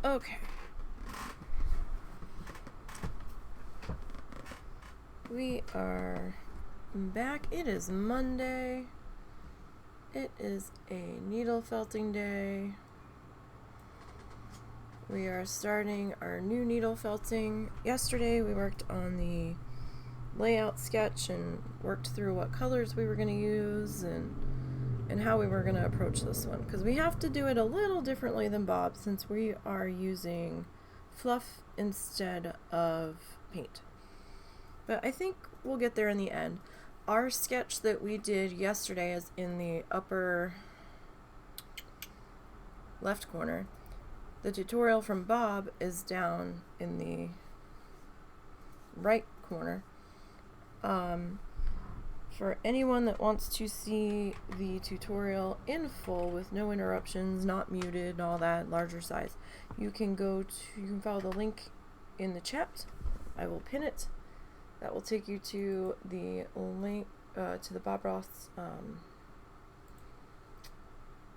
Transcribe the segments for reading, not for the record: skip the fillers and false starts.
Okay. We are back. It is Monday. It is a needle felting day. We are starting our new needle felting. Yesterday we worked on the layout sketch and worked through what colors we were going to use and how we were going to approach this one, because we have to do it a little differently than Bob since we are using fluff instead of paint. But I think we'll get there in the end. Our sketch that we did yesterday is in the upper left corner. The tutorial from Bob is down in the right corner. For anyone that wants to see the tutorial in full with no interruptions, not muted, and all that, larger size, you can follow the link in the chat. I will pin it. That will take you to the link to the Bob Ross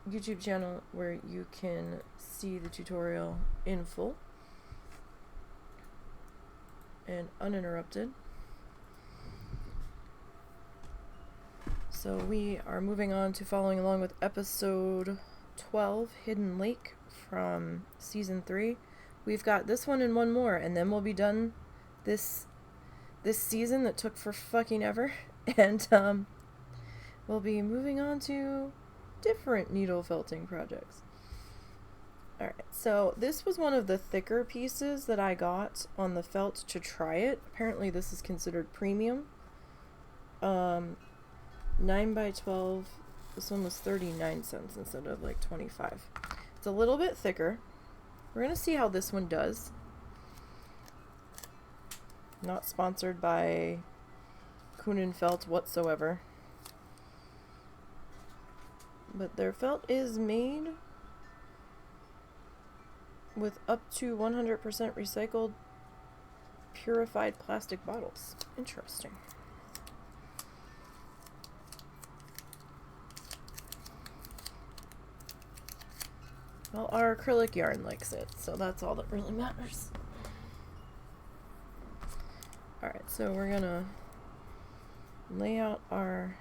YouTube channel where you can see the tutorial in full and uninterrupted. So we are moving on to following along with episode 12, Hidden Lake, from season 3. We've got this one and one more, and then we'll be done this season that took for fucking ever, and we'll be moving on to different needle felting projects. Alright, so this was one of the thicker pieces that I got on the felt to try it. Apparently this is considered premium. 9x12, this one was 39 cents instead of like 25. It's a little bit thicker. We're gonna see how this one does. Not sponsored by Kuhn & Felt whatsoever. But their felt is made with up to 100% recycled purified plastic bottles. Interesting. Well, our acrylic yarn likes it, so that's all that really matters. Alright, so we're gonna lay out our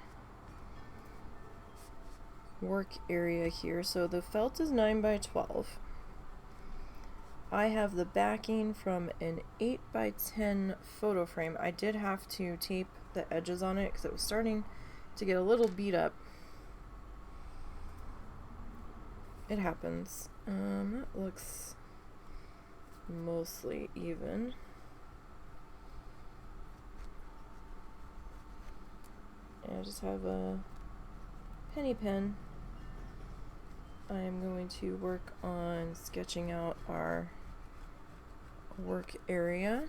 work area here. So the felt is 9x12. I have the backing from an 8x10 photo frame. I did have to tape the edges on it because it was starting to get a little beat up. It happens. That looks mostly even. And I just have a penny pen. I am going to work on sketching out our work area.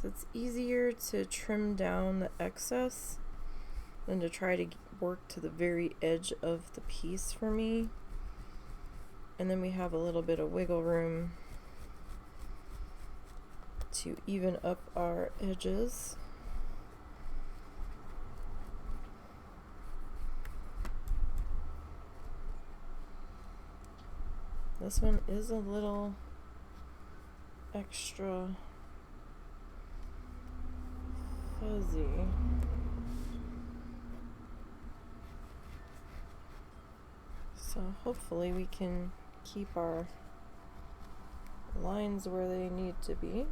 So it's easier to trim down the excess than to try to work to the very edge of the piece for me. And then we have a little bit of wiggle room to even up our edges. This one is a little extra fuzzy. So hopefully we can keep our lines where they need to be.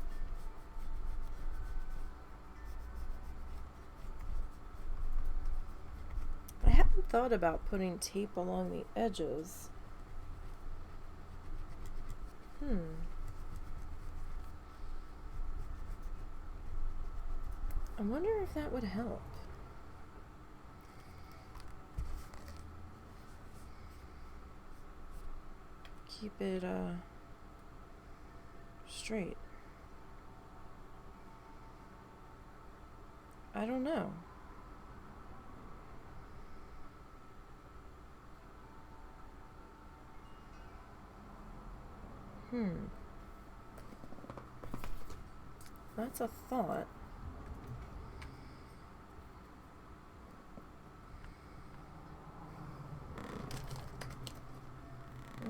I hadn't thought about putting tape along the edges. I wonder if that would help. Keep it straight. I don't know. That's a thought.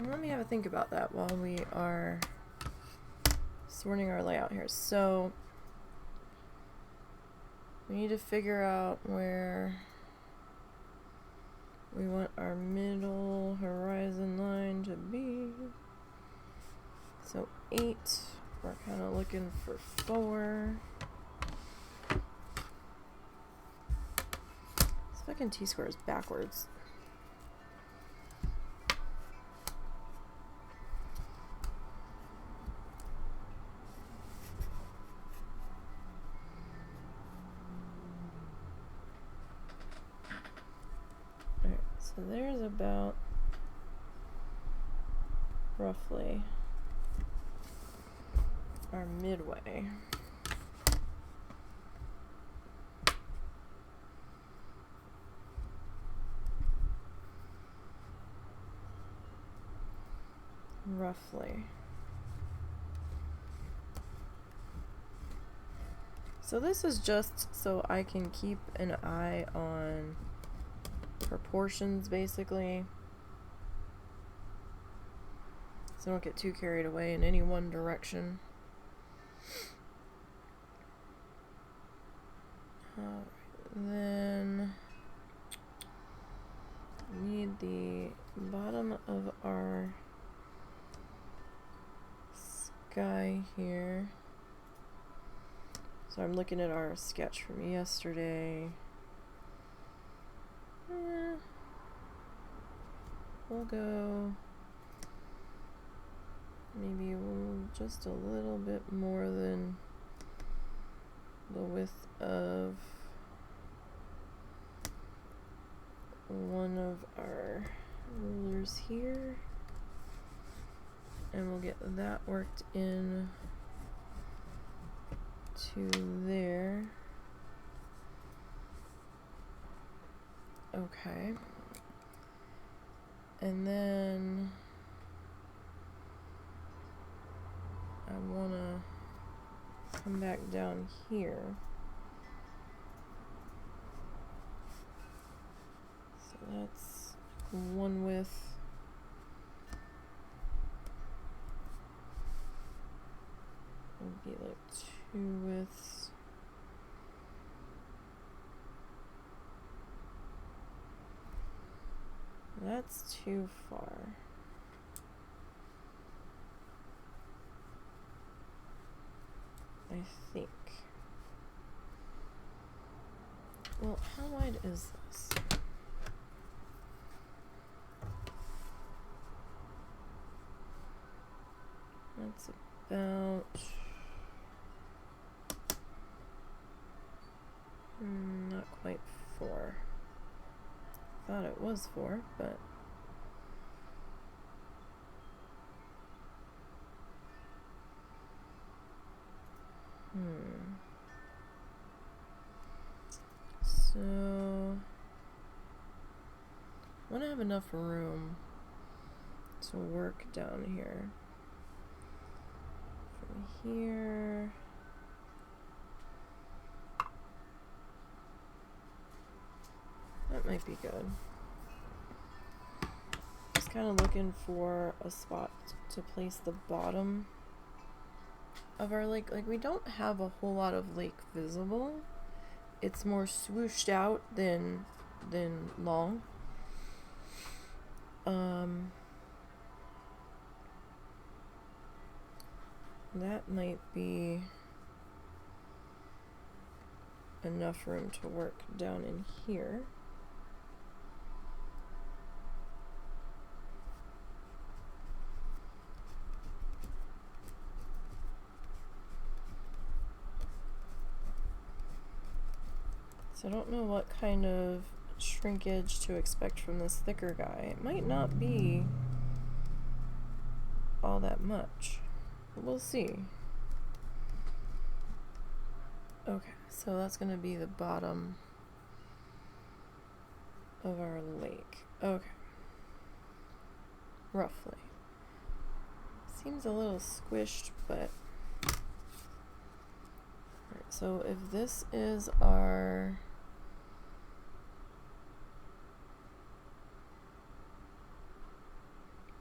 let me have a think about that while we are sorting our layout here. So we need to figure out where we want our middle horizon line to be. So 8, we're kind of looking for 4. This fucking T-square is backwards. Alright, so there's about roughly our midway. Roughly. So this is just so I can keep an eye on proportions, basically. So I don't get too carried away in any one direction. Then we need the bottom of our sky here. So I'm looking at our sketch from yesterday. We'll go maybe just a little bit more than the width of one of our rulers here, and we'll get that worked in to there. Okay. And then I want to come back down here. So that's one width. Would be like 2 widths. That's too far. I think. Well, how wide is this? That's about not quite 4. Thought it was 4, but so I want to have enough room to work down here. From here. That might be good. Just kind of looking for a spot to place the bottom of our lake. Like, we don't have a whole lot of lake visible. It's more swooshed out than long. That might be enough room to work down in here. So I don't know what kind of shrinkage to expect from this thicker guy. It might not be all that much. We'll see. Okay, so that's going to be the bottom of our lake. Okay. Roughly. Seems a little squished, but... Alright, so if this is our...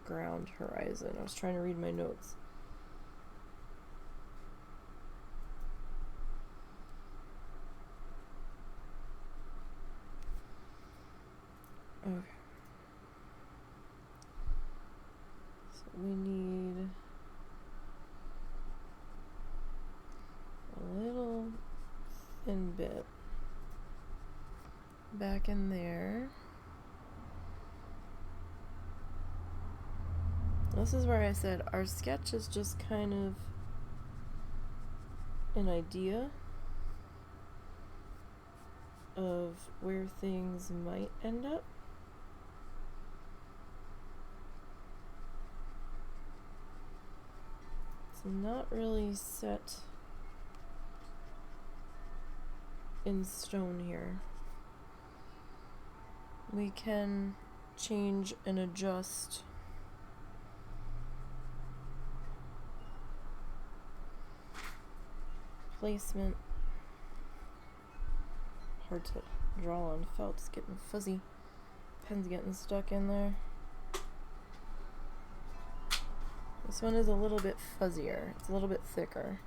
background horizon. I was trying to read my notes. Okay. So we need a little thin bit back in there. This is where I said our sketch is just kind of an idea of where things might end up. It's not really set in stone here. We can change and adjust placement. Hard to draw on felt, it's getting fuzzy. Pen's getting stuck in there. This one is a little bit fuzzier, it's a little bit thicker.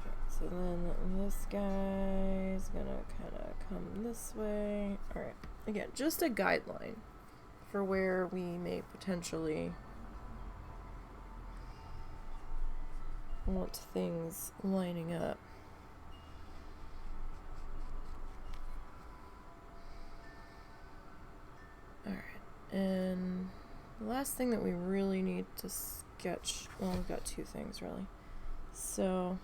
Okay, so then this guy's gonna kinda come this way. Alright, again, just a guideline for where we may potentially want things lining up. Alright, and the last thing that we really need to sketch, well, we've got two things really. So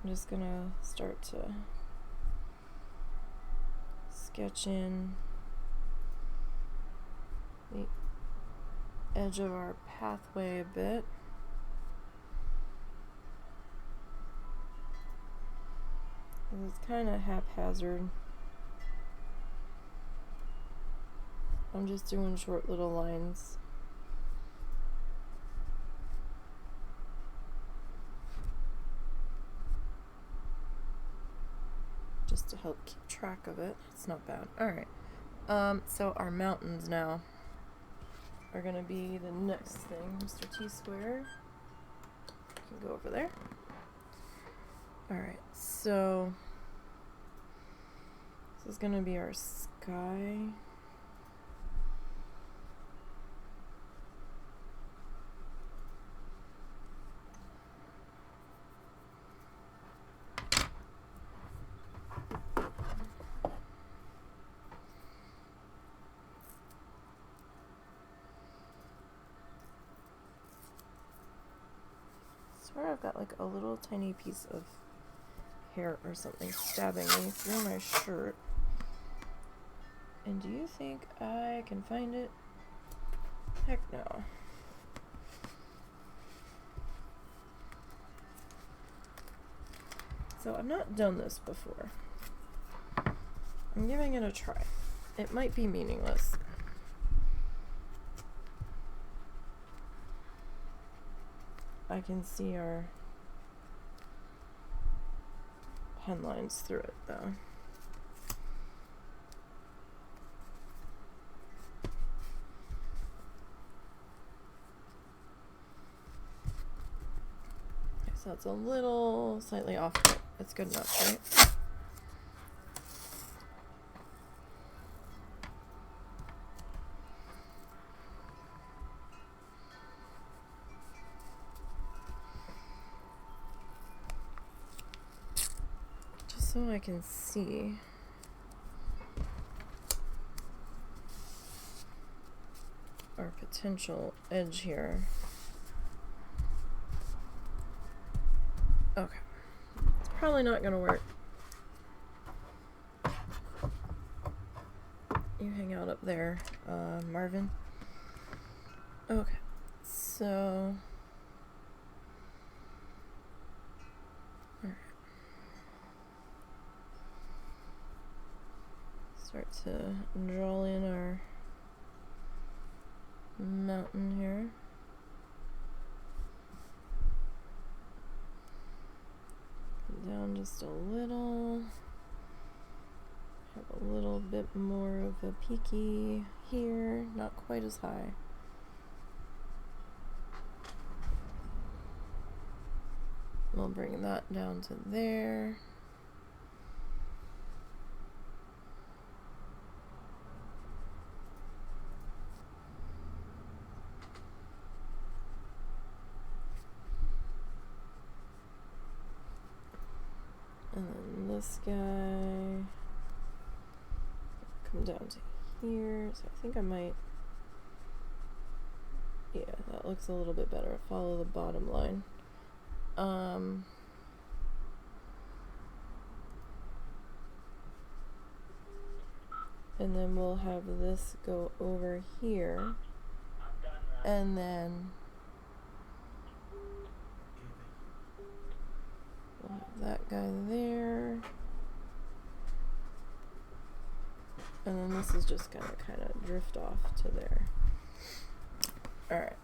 I'm just gonna start to sketch in the edge of our pathway a bit. It's kind of haphazard. I'm just doing short little lines. Just to help keep track of it. It's not bad. Alright. So our mountains now are going to be the next thing. Mr. T-Square. You can go over there. Alright, so this is going to be our sky. I swear I've got like a little tiny piece of hair or something stabbing me through my shirt. And do you think I can find it? Heck no. So I've not done this before. I'm giving it a try. It might be meaningless. I can see our pen lines through it though. Okay, so it's a little slightly off, but it's good enough, right? So I can see our potential edge here. Okay, it's probably not gonna work. You hang out up there, Marvin. Okay, so start to draw in our mountain here. down just a little. Have a little bit more of a peaky here, not quite as high. We'll bring that down to there. And then this guy come down to here. So I think I might, yeah, that looks a little bit better. Follow the bottom line. And then we'll have this go over here, and then we'll have that guy there, and then this is just gonna kind of drift off to there. Alright.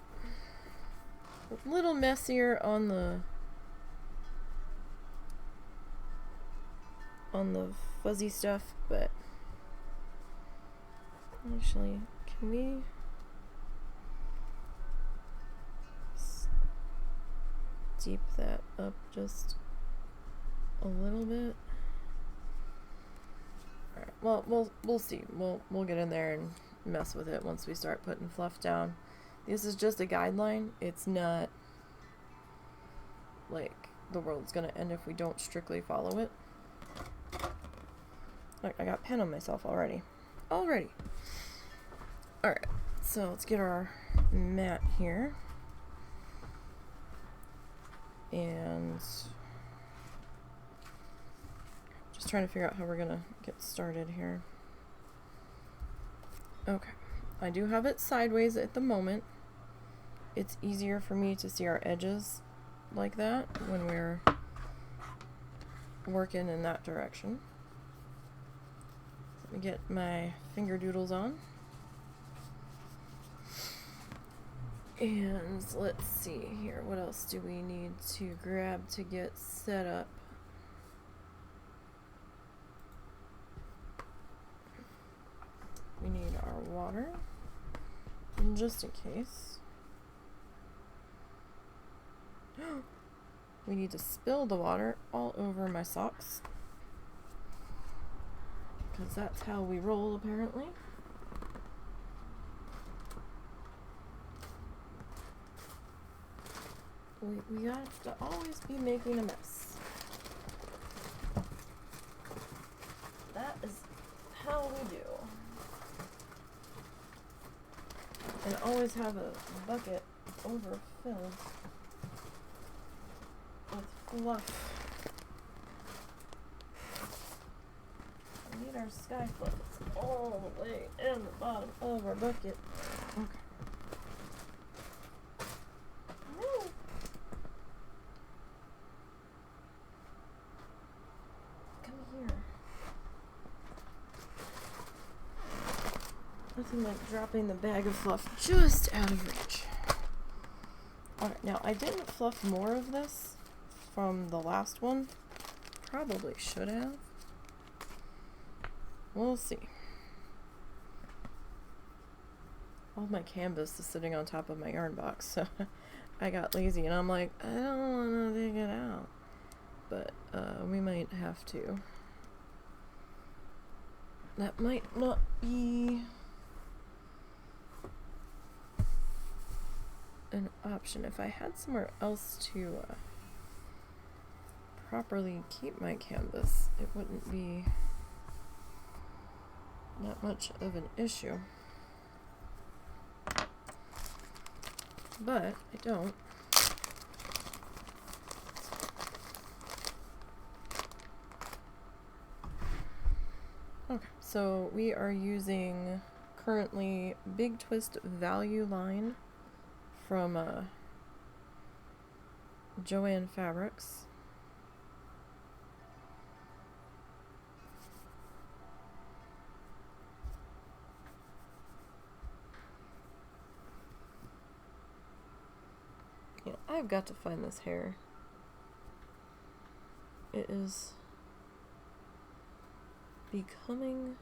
A little messier on the fuzzy stuff, but actually, can we steep that up just a little bit? Alright, well, we'll see. We'll get in there and mess with it once we start putting fluff down. This is just a guideline. It's not like the world's gonna end if we don't strictly follow it. Look, I got pen on myself already. Alright, so let's get our mat here. And just trying to figure out how we're gonna get started here. Okay, I do have it sideways at the moment. It's easier for me to see our edges like that when we're working in that direction. Let me get my finger doodles on. And let's see here, what else do we need to grab to get set up? We need our water, just in case. We need to spill the water all over my socks, because that's how we roll, apparently. We have to always be making a mess. That is how we do. And always have a bucket overfilled with fluff. We need our sky fluff. It's all the way in the bottom of our bucket. Okay. Nothing like dropping the bag of fluff just out of reach. Alright, now I didn't fluff more of this from the last one. Probably should have. We'll see. All my canvas is sitting on top of my yarn box, so I got lazy and I'm like, I don't want to dig it out. But we might have to. That might not be an option. If I had somewhere else to properly keep my canvas, it wouldn't be that much of an issue. But I don't. Okay, so we are using currently Big Twist Value Line from Joann Fabrics. Yeah, I've got to find this hair. It is becoming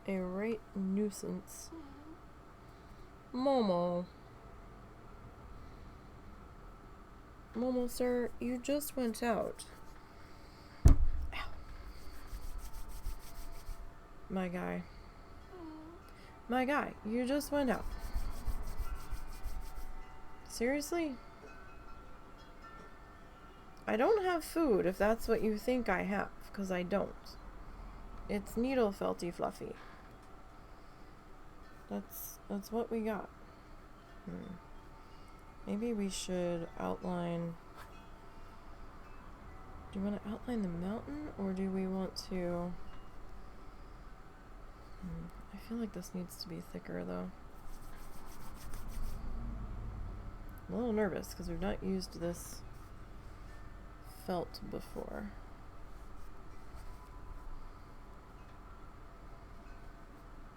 a right nuisance. Momo. Momo, sir, you just went out. Ow. My guy. My guy, you just went out. Seriously? I don't have food if that's what you think I have, because I don't. It's needle felty fluffy. That's what we got. Maybe we should outline... Do you want to outline the mountain, or do we want to... I feel like this needs to be thicker, though. I'm a little nervous, because we've not used this felt before.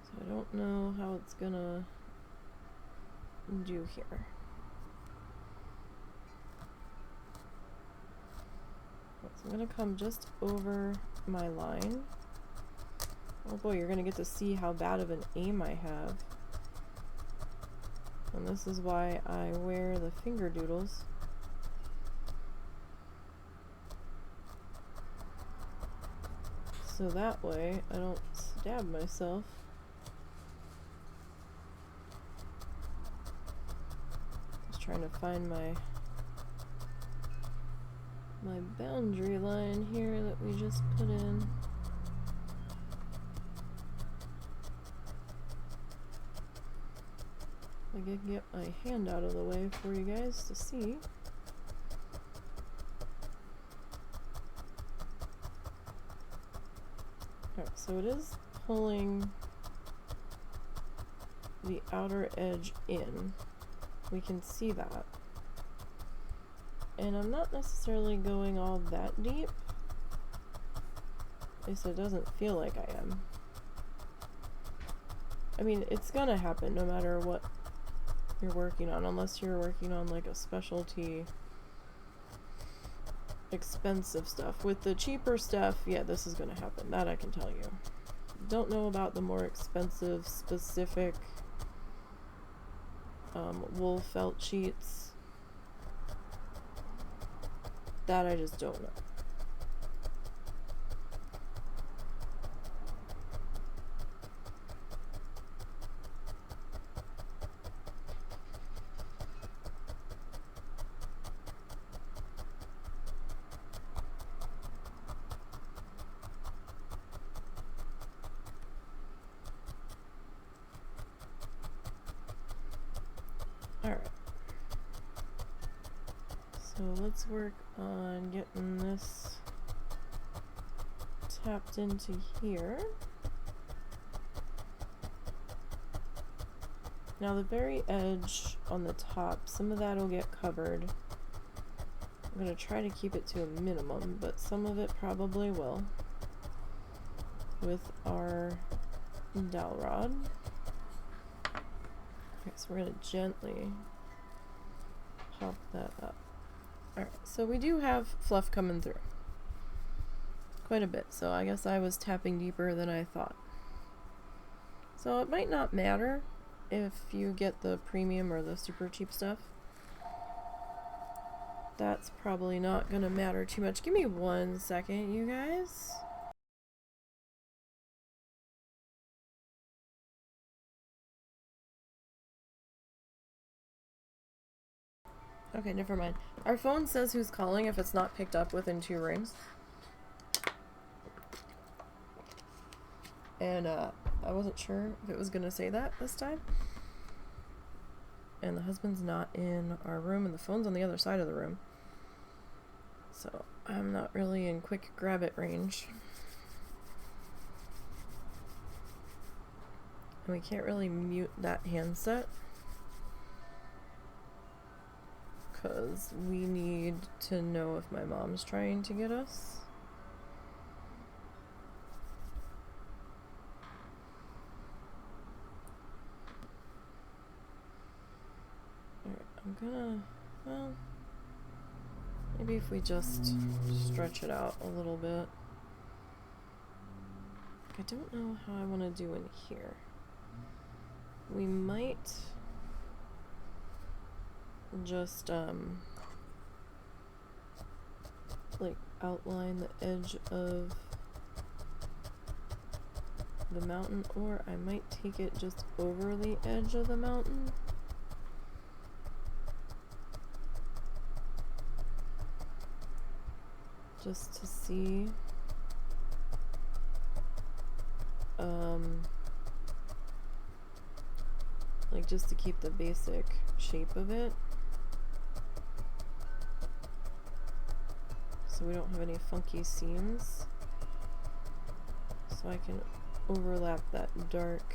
So I don't know how it's gonna do here. So I'm gonna come just over my line. Oh boy, you're gonna get to see how bad of an aim I have. And this is why I wear the finger doodles. So that way I don't stab myself. Just trying to find my boundary line here that we just put in. I can get my hand out of the way for you guys to see. Alright, so it is pulling the outer edge in. We can see that. And I'm not necessarily going all that deep. At least it doesn't feel like I am. I mean, it's gonna happen no matter what you're working on, unless you're working on like a specialty expensive stuff. With the cheaper stuff, yeah, this is gonna happen. That I can tell you. Don't know about the more expensive, specific wool felt sheets. That I just don't know. Alright. So let's work on getting this tapped into here. Now the very edge on the top, some of that will get covered. I'm going to try to keep it to a minimum, but some of it probably will with our dowel rod. Okay, so we're going to gently pop that up. Alright, so we do have fluff coming through. Quite a bit, so I guess I was tapping deeper than I thought. So it might not matter if you get the premium or the super cheap stuff. That's probably not gonna matter too much. Give me 1 second, you guys. Okay, never mind. Our phone says who's calling if it's not picked up within 2 rings. And I wasn't sure if it was gonna say that this time. And the husband's not in our room and the phone's on the other side of the room. So I'm not really in quick grab it range. And we can't really mute that handset, because we need to know if my mom's trying to get us. Alright, I'm gonna, well, Maybe if we just stretch it out a little bit. I don't know how I want to do in here. We might just like outline the edge of the mountain, or I might take it just over the edge of the mountain. Just to see like just to keep the basic shape of it, so we don't have any funky seams, so I can overlap that dark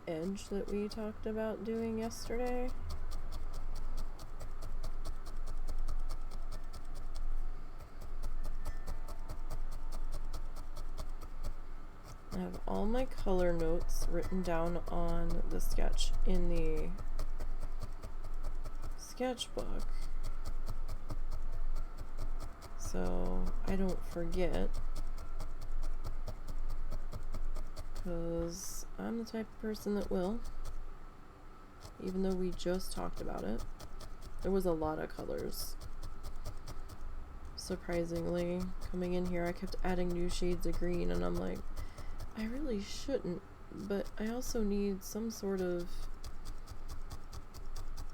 edge that we talked about doing yesterday. I have all my color notes written down on the sketch in the sketchbook, so I don't forget, because I'm the type of person that will, even though we just talked about it. There was a lot of colors. Surprisingly, coming in here, I kept adding new shades of green, and I'm like, I really shouldn't, but I also need some sort of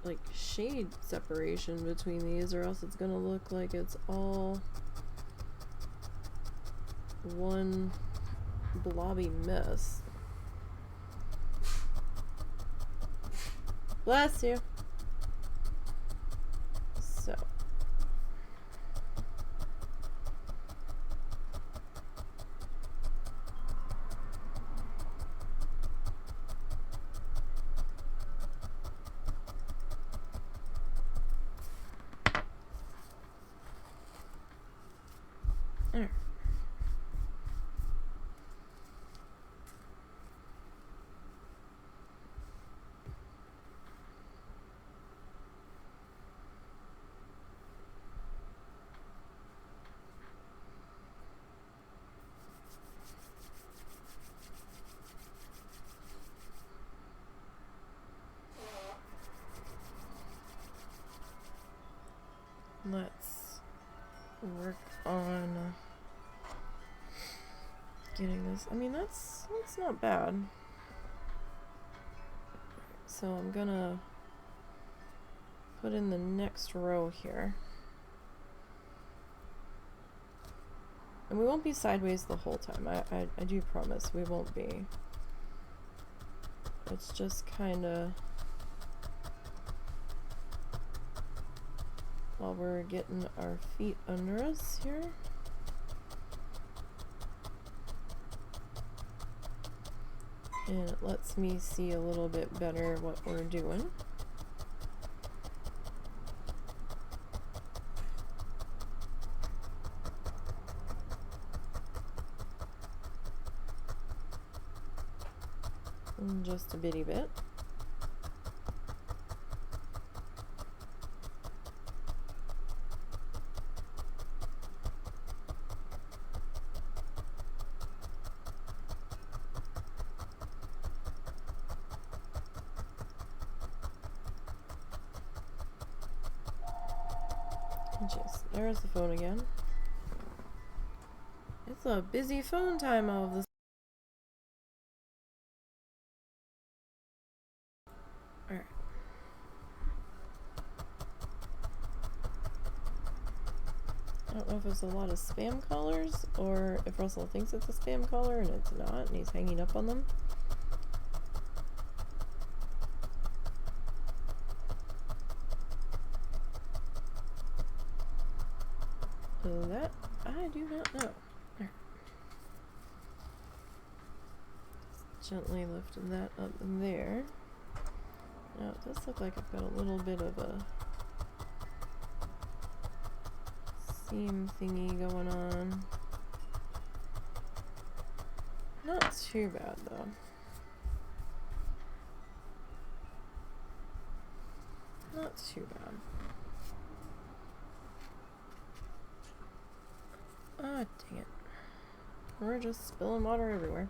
like shade separation between these, or else it's gonna look like it's all one blobby mess. Bless you. So alright. Let's work on getting this. I mean, that's not bad. So I'm gonna put in the next row here. And we won't be sideways the whole time. I do promise we won't be. It's just kinda while we're getting our feet under us here. And it lets me see a little bit better what we're doing. And just a bitty bit. Jeez, there's the phone again. It's a busy phone time all of this. Alright. I don't know if it's a lot of spam collars or if Russell thinks it's a spam collar and it's not and he's hanging up on them. That I do not know. Right. Just gently lifting that up in there. Now it does look like I've got a little bit of a seam thingy going on. Not too bad though. Not too bad. We're just spilling water everywhere.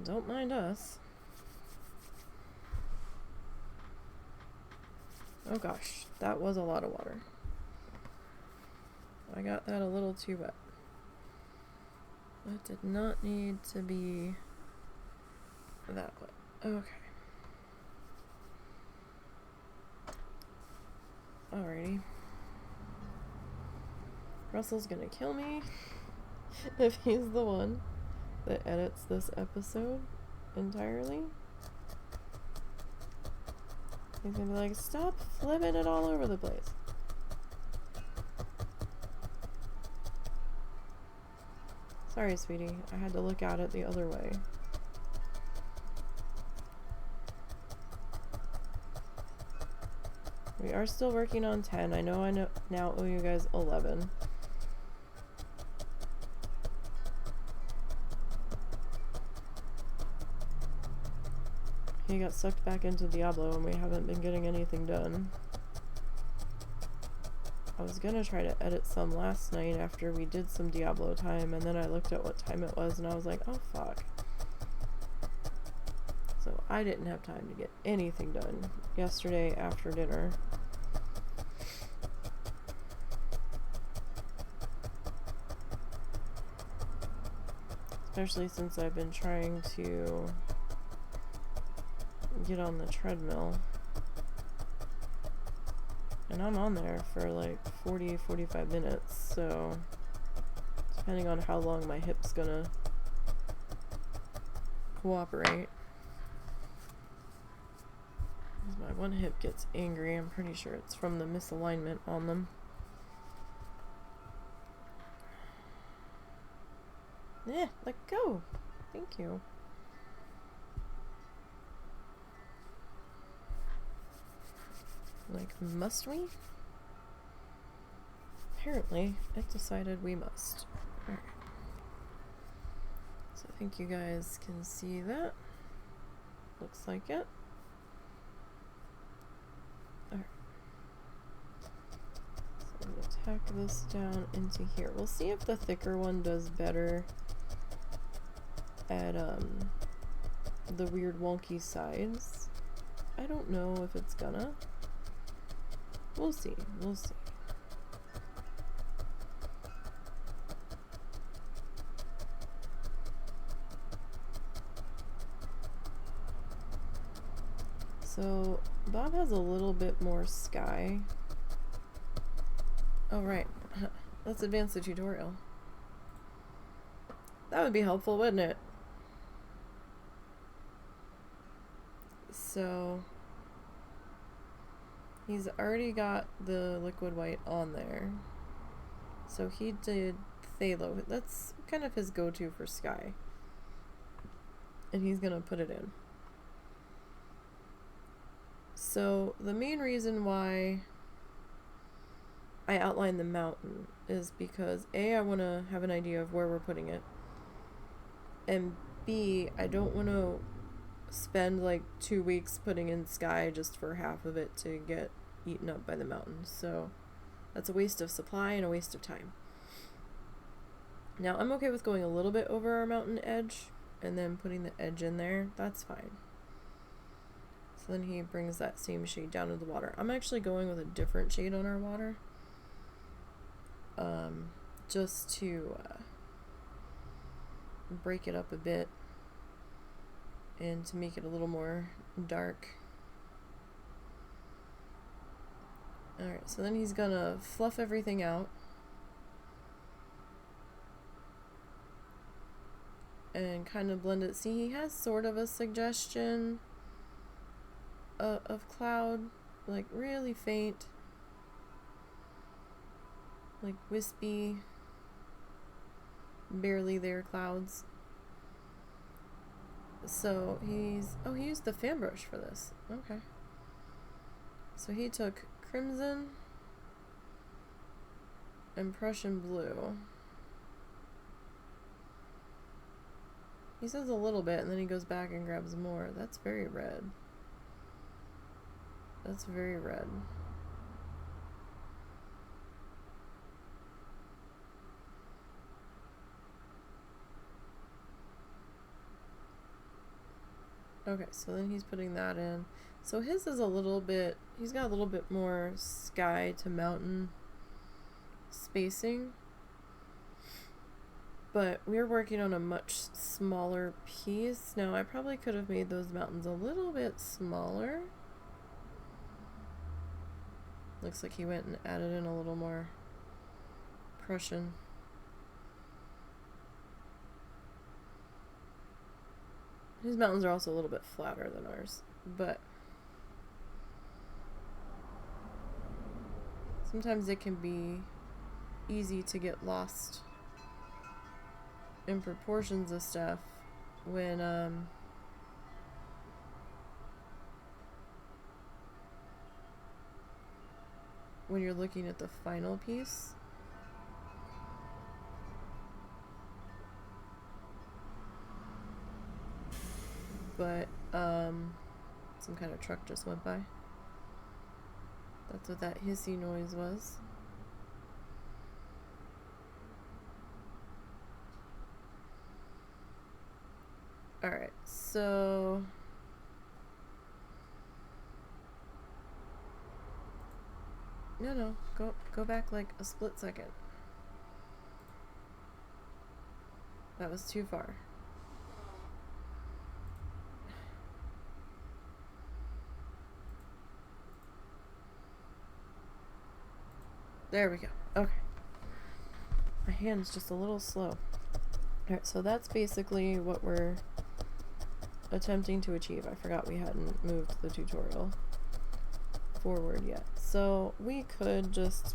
Don't mind us. Oh gosh, that was a lot of water. I got that a little too wet. That did not need to be that wet. Okay. Alrighty. Russell's gonna kill me if he's the one that edits this episode entirely. He's gonna be like, stop flipping it all over the place. Sorry, sweetie. I had to look at it the other way. We are still working on 10. I know now owe you guys 11. He got sucked back into Diablo and we haven't been getting anything done. I was gonna try to edit some last night after we did some Diablo time, and then I looked at what time it was and I was like, oh fuck. So I didn't have time to get anything done yesterday after dinner. Especially since I've been trying to get on the treadmill. And I'm on there for like 40-45 minutes, so depending on how long my hip's gonna cooperate. As my one hip gets angry, I'm pretty sure it's from the misalignment on them. Yeah, let go. Thank you. Like, must we? Apparently, it decided we must. Alright. So I think you guys can see that. Looks like it. Alright. So I'm going to tack this down into here. We'll see if the thicker one does better at the weird wonky sides. I don't know if it's gonna. We'll see. We'll see. So Bob has a little bit more sky. Oh right. Let's advance the tutorial. That would be helpful, wouldn't it? So he's already got the liquid white on there. So he did Phthalo. That's kind of his go-to for sky. And he's gonna put it in. So the main reason why I outlined the mountain is because A, I want to have an idea of where we're putting it. And B, I don't want to spend like 2 weeks putting in sky just for half of it to get eaten up by the mountain. So that's a waste of supply and a waste of time. Now I'm okay with going a little bit over our mountain edge and then putting the edge in there. That's fine. So then he brings that same shade down into the water. I'm actually going with a different shade on our water. Just to break it up a bit and to make it a little more dark. Alright, so then he's gonna fluff everything out and kind of blend it. See, he has sort of a suggestion of cloud, like really faint, like wispy, barely there clouds. So he used the fan brush for this. Okay. So he took crimson and Prussian blue. He says a little bit and then he goes back and grabs more. That's very red. That's very red. Okay, so then he's putting that in. So his is a little bit, he's got a little bit more sky to mountain spacing. But we're working on a much smaller piece. Now, I probably could have made those mountains a little bit smaller. Looks like he went and added in a little more Prussian. His mountains are also a little bit flatter than ours, but sometimes it can be easy to get lost in proportions of stuff when you're looking at the final piece. But some kind of truck just went by. That's what that hissy noise was. Alright, so no, go back like a split second. That was too far. There we go. Okay. My hand's just a little slow. Alright, so that's basically what we're attempting to achieve. I forgot we hadn't moved the tutorial forward yet. So we could just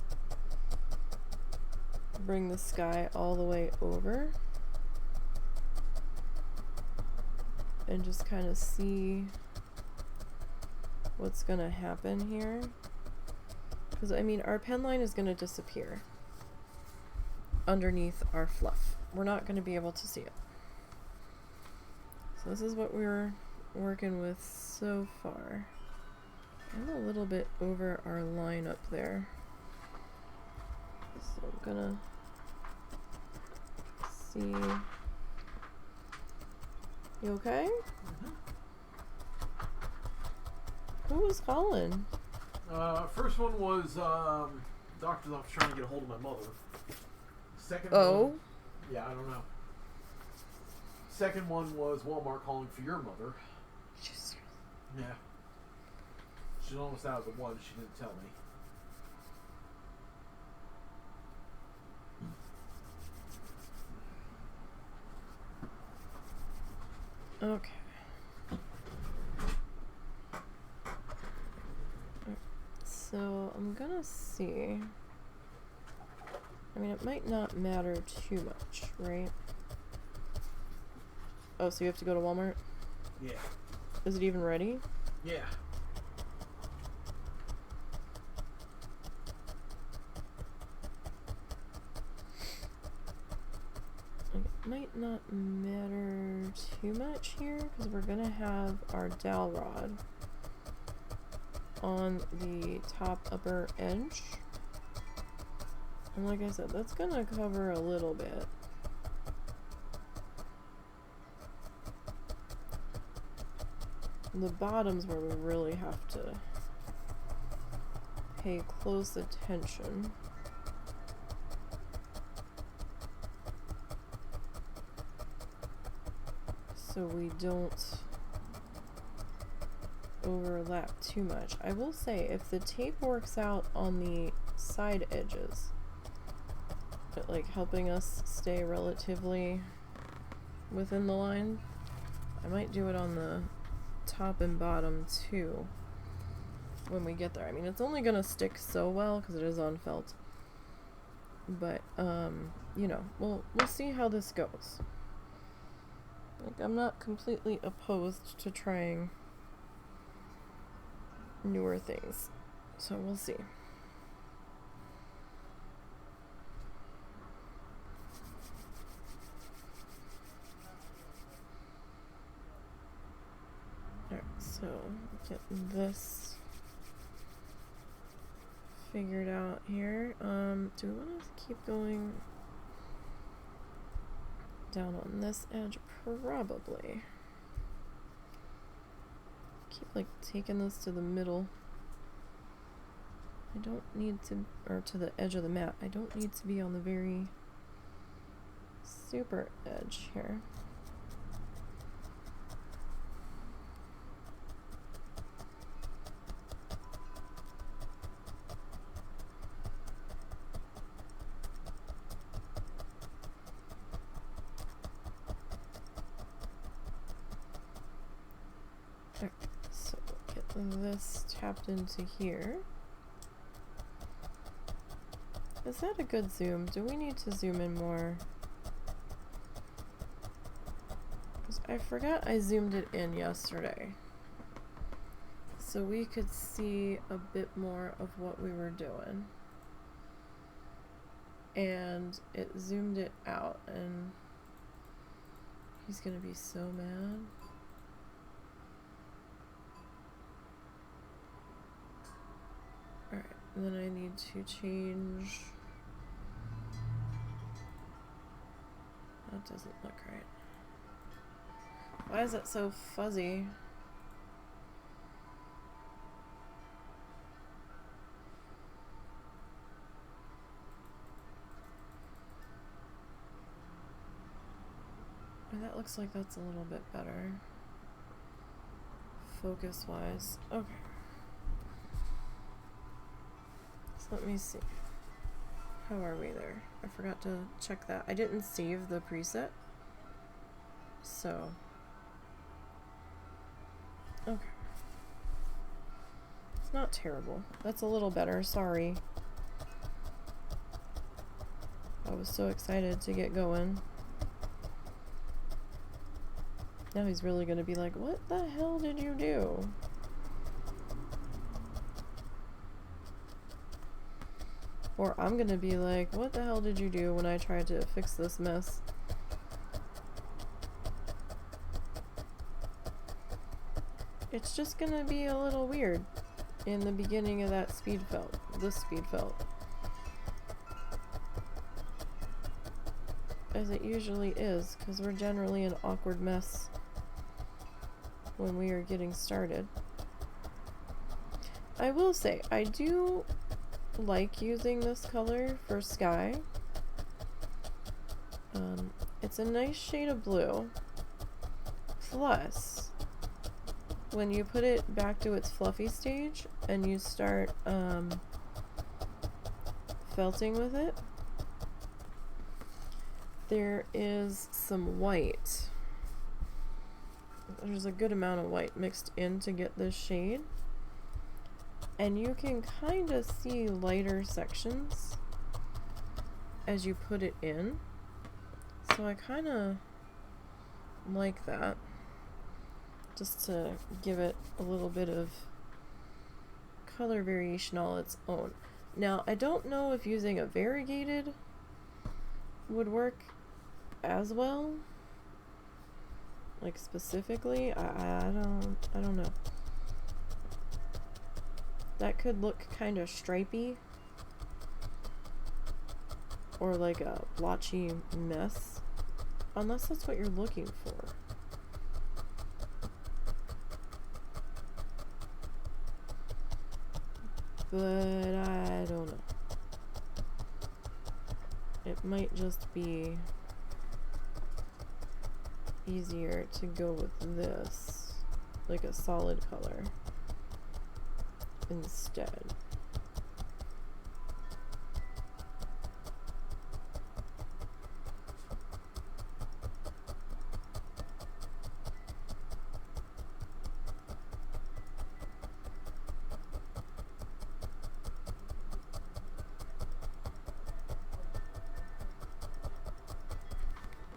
bring the sky all the way over and just kind of see what's gonna happen here. Because, I mean, our pen line is gonna disappear underneath our fluff. We're not gonna be able to see it. So this is what we're working with so far. I'm a little bit over our line up there. So I'm gonna see. You okay? Mm-hmm. Who was calling? First one was doctor's office trying to get a hold of my mother. Second one, yeah, I don't know. Second one was Walmart calling for your mother. Jesus. Yeah. She's almost out of the one. She didn't tell me. Okay. So I'm gonna see. I mean, it might not matter too much, right? Oh, so you have to go to Walmart? Yeah. Is it even ready? Yeah. It might not matter too much here because we're gonna have our dowel rod on the top upper edge. And like I said, that's gonna cover a little bit. The bottom's where we really have to pay close attention. So we don't overlap too much. I will say, if the tape works out on the side edges, but like helping us stay relatively within the line, I might do it on the top and bottom too when we get there. I mean, it's only gonna stick so well because it is on felt, but you know, we'll see how this goes. Like, I'm not completely opposed to trying newer things, so we'll see. Alright, so get this figured out here. Do we want to keep going down on this edge? Probably. keep like taking this to the middle. I don't need to, or to the edge of the mat. I don't need to be on the very super edge here. Alright, so get this tapped into here. Is that a good zoom? Do we need to zoom in more? Because I forgot I zoomed it in yesterday. So we could see a bit more of what we were doing. And it zoomed it out, and he's gonna be so mad. Alright, and then I need to change. That doesn't look right. Why is it so fuzzy? Oh, that looks like that's a little bit better. Focus wise. Okay. Let me see. How are we there? I forgot to check that. I didn't save the preset. So. Okay. It's not terrible. That's a little better. Sorry. I was so excited to get going. Now he's really gonna be like, what the hell did you do? Or I'm gonna be like, what the hell did you do when I tried to fix this mess? It's just gonna be a little weird in the beginning of that speed felt, this speed felt. As it usually is, because we're generally an awkward mess when we are getting started. I will say, I do like using this color for sky. It's a nice shade of blue. Plus, when you put it back to its fluffy stage and you start felting with it, there is some white. There's a good amount of white mixed in to get this shade. And you can kind of see lighter sections as you put it in. So I kind of like that. Just to give it a little bit of color variation all its own. Now, I don't know if using a variegated would work as well. Like specifically, I don't know. That could look kind of stripey or like a blotchy mess, unless that's what you're looking for. But I don't know. It might just be easier to go with this, like a solid color, instead.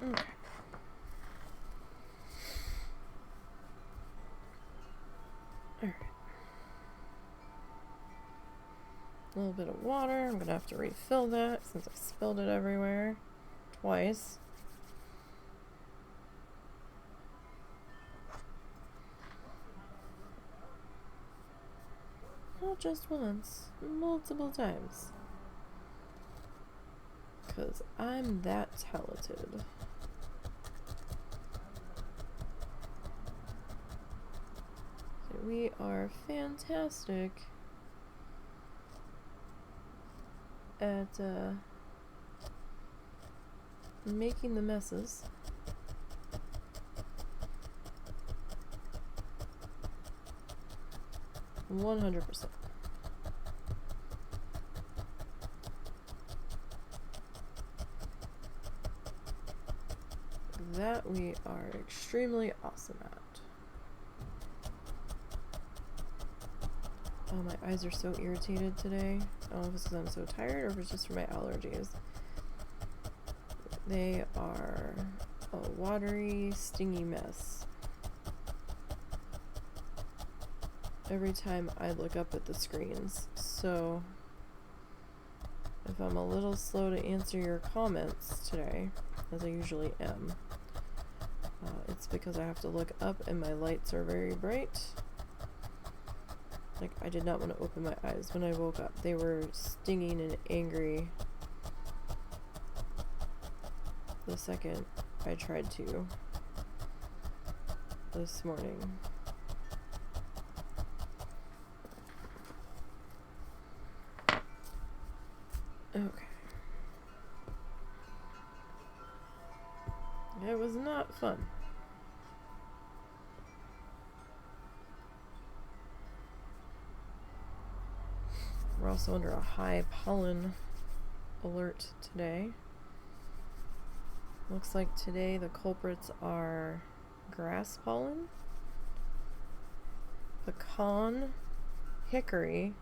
Okay. Alright. A little bit of water. I'm gonna have to refill that since I spilled it everywhere twice. Not just once, multiple times. 'Cause I'm that talented. we are fantastic at making the messes. $100%. That we are extremely awesome at. Oh, my eyes are so irritated today. I don't know if it's because I'm so tired or if it's just for my allergies. They are a watery, stingy mess. Every time I look up at the screens. So, if I'm a little slow to answer your comments today, as I usually am, it's because I have to look up and my lights are very bright. Like, I did not want to open my eyes when I woke up. They were stinging and angry the second I tried to this morning. Okay. It was not fun. We're also under a high pollen alert today. Looks like today the culprits are grass pollen, pecan, hickory,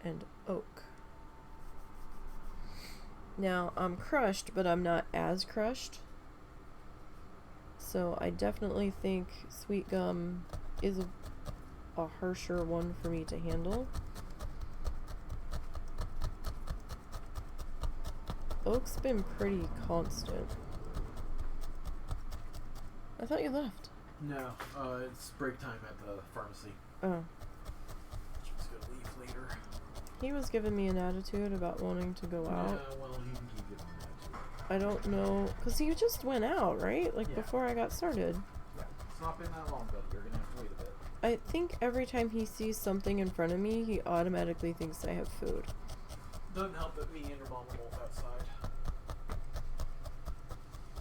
and oak. Now, I'm crushed, but I'm not as crushed. So I definitely think sweet gum is a harsher one for me to handle. Oak's been pretty constant. I thought you left. No, it's break time at the pharmacy. Oh. Just gonna leave later. He was giving me an attitude about wanting to go out. Yeah, well, he can keep giving me that too. I don't know, because he just went out, right? Like, before I got started. Yeah, it's not been that long, buddy. You're gonna have to wait a bit. I think every time he sees something in front of me, he automatically thinks I have food. Doesn't help that me and your mom are both outside.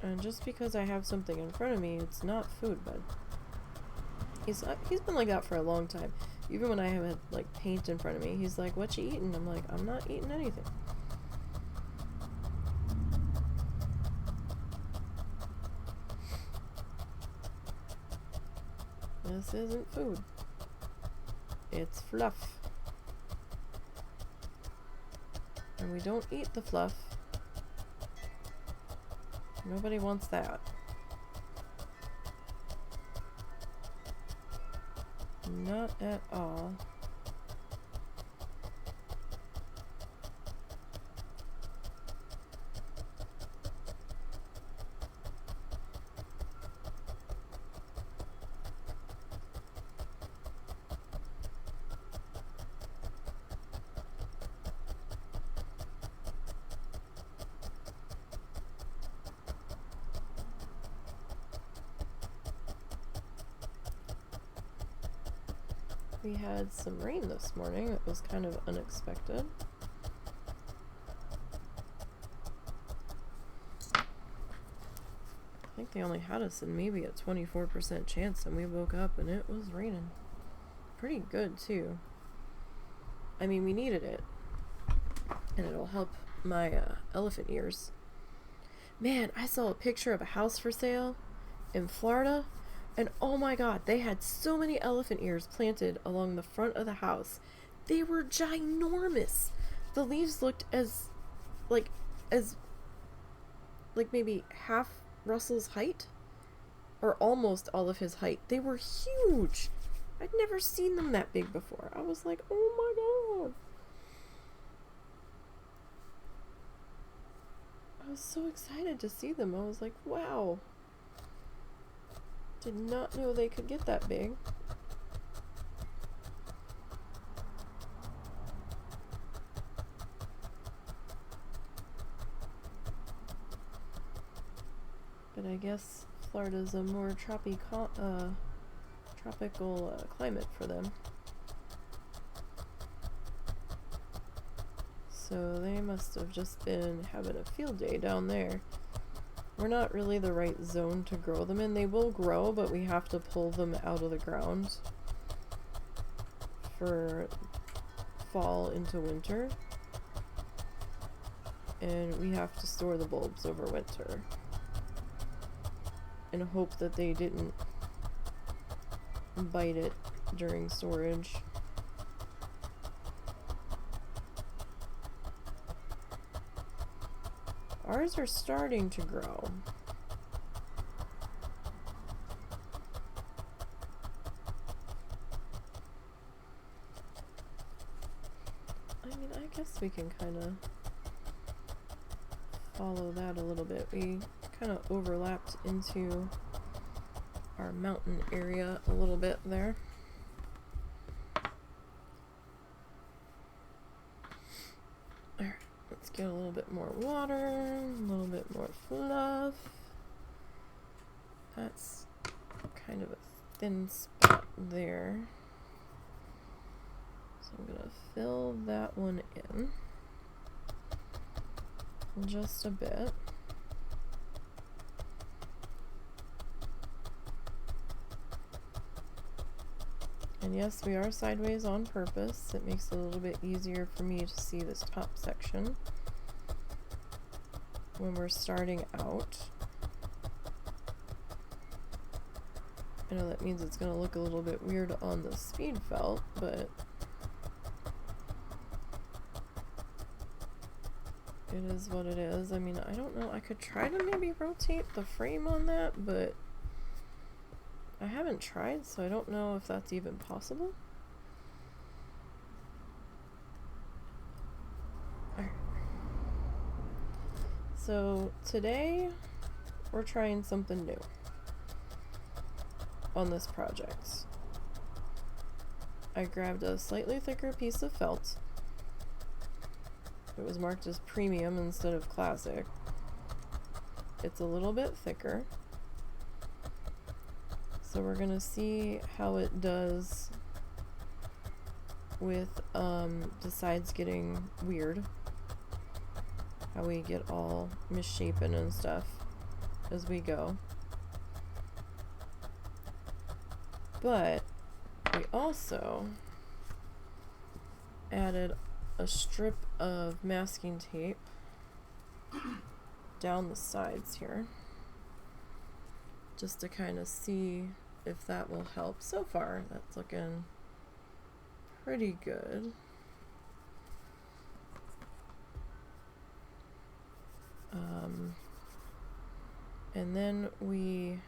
And just because I have something in front of me, it's not food, bud. He's been like that for a long time. Even when I have had, like, paint in front of me, he's like, "What you eating?" I'm like, "I'm not eating anything." This isn't food. It's fluff. And we don't eat the fluff. Nobody wants that. Not at all. We had some rain this morning. It was kind of unexpected. I think they only had us in maybe a 24% chance, and we woke up and it was raining. Pretty good, too. I mean, we needed it. And it'll help my elephant ears. Man, I saw a picture of a house for sale in Florida. And oh my god, they had so many elephant ears planted along the front of the house. They were ginormous. The leaves looked as maybe half Russell's height. Or almost all of his height. They were huge. I'd never seen them that big before. I was like, oh my god. I was so excited to see them. I was like, wow. Did not know they could get that big. But I guess Florida's a more tropical tropical climate for them. So they must have just been having a field day down there. We're not really the right zone to grow them in. They will grow, but we have to pull them out of the ground for fall into winter. And we have to store the bulbs over winter and hope that they didn't bite it during storage. Ours are starting to grow. I mean, I guess we can kind of follow that a little bit. We kind of overlapped into our mountain area a little bit there. Alright, let's get a little bit more water, a little bit more fluff. That's kind of a thin spot there. So I'm gonna fill that one in just a bit. And yes, we are sideways on purpose. It makes it a little bit easier for me to see this top section when we're starting out. I know that means it's going to look a little bit weird on the speed felt, but it is what it is. I mean, I don't know. I could try to maybe rotate the frame on that, but I haven't tried, so I don't know if that's even possible. Alright. So today we're trying something new on this project. I grabbed a slightly thicker piece of felt. It was marked as premium instead of classic. It's a little bit thicker. So we're gonna see how it does with the sides getting weird. How we get all misshapen and stuff as we go. But we also added a strip of masking tape down the sides here, just to kind of see if that will help. So far, that's looking pretty good. And then we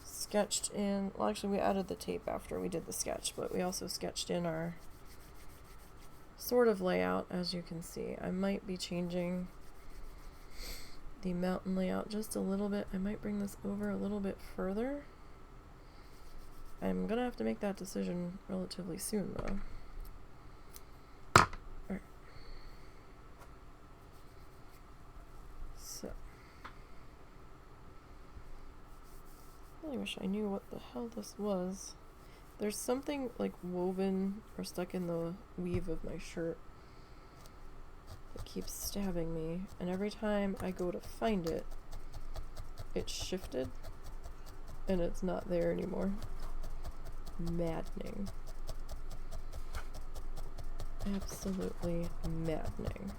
sketched in, well actually we added the tape after we did the sketch, but we also sketched in our sort of layout. As you can see, I might be changing the mountain layout just a little bit. I might bring this over a little bit further. I'm gonna have to make that decision relatively soon though. Alright. So I really wish I knew what the hell this was. There's something like woven or stuck in the weave of my shirt that keeps stabbing me, and every time I go to find it, it's shifted and it's not there anymore. Maddening. Absolutely maddening.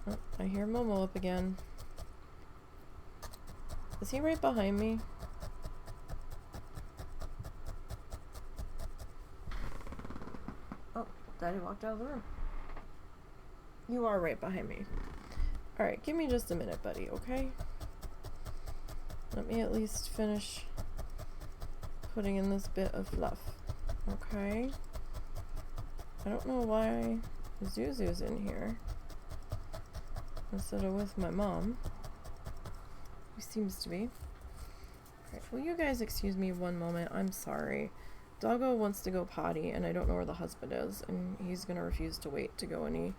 Oh, I hear Momo up again. Is he right behind me? Oh, Daddy walked out of the room. You are right behind me. Alright, give me just a minute, buddy, okay? Let me at least finish putting in this bit of fluff. Okay? I don't know why Zuzu's in here instead of with my mom. He seems to be. Alright, will you guys excuse me one moment? I'm sorry. Doggo wants to go potty and I don't know where the husband is, and he's gonna refuse to wait to go any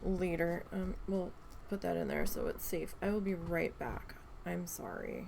later. We'll put that in there so it's safe. I will be right back. I'm sorry.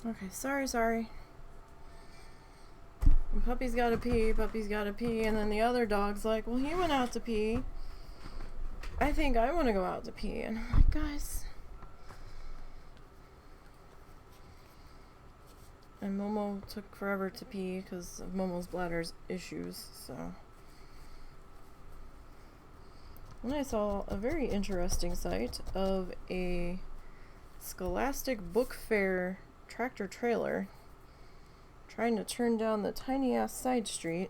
Okay, sorry. And puppy's gotta pee, and then the other dog's like, well, he went out to pee. I think I want to go out to pee. And I'm like, guys. And Momo took forever to pee because of Momo's bladder's issues, so. And I saw a very interesting sight of a Scholastic Book Fair tractor trailer trying to turn down the tiny ass side street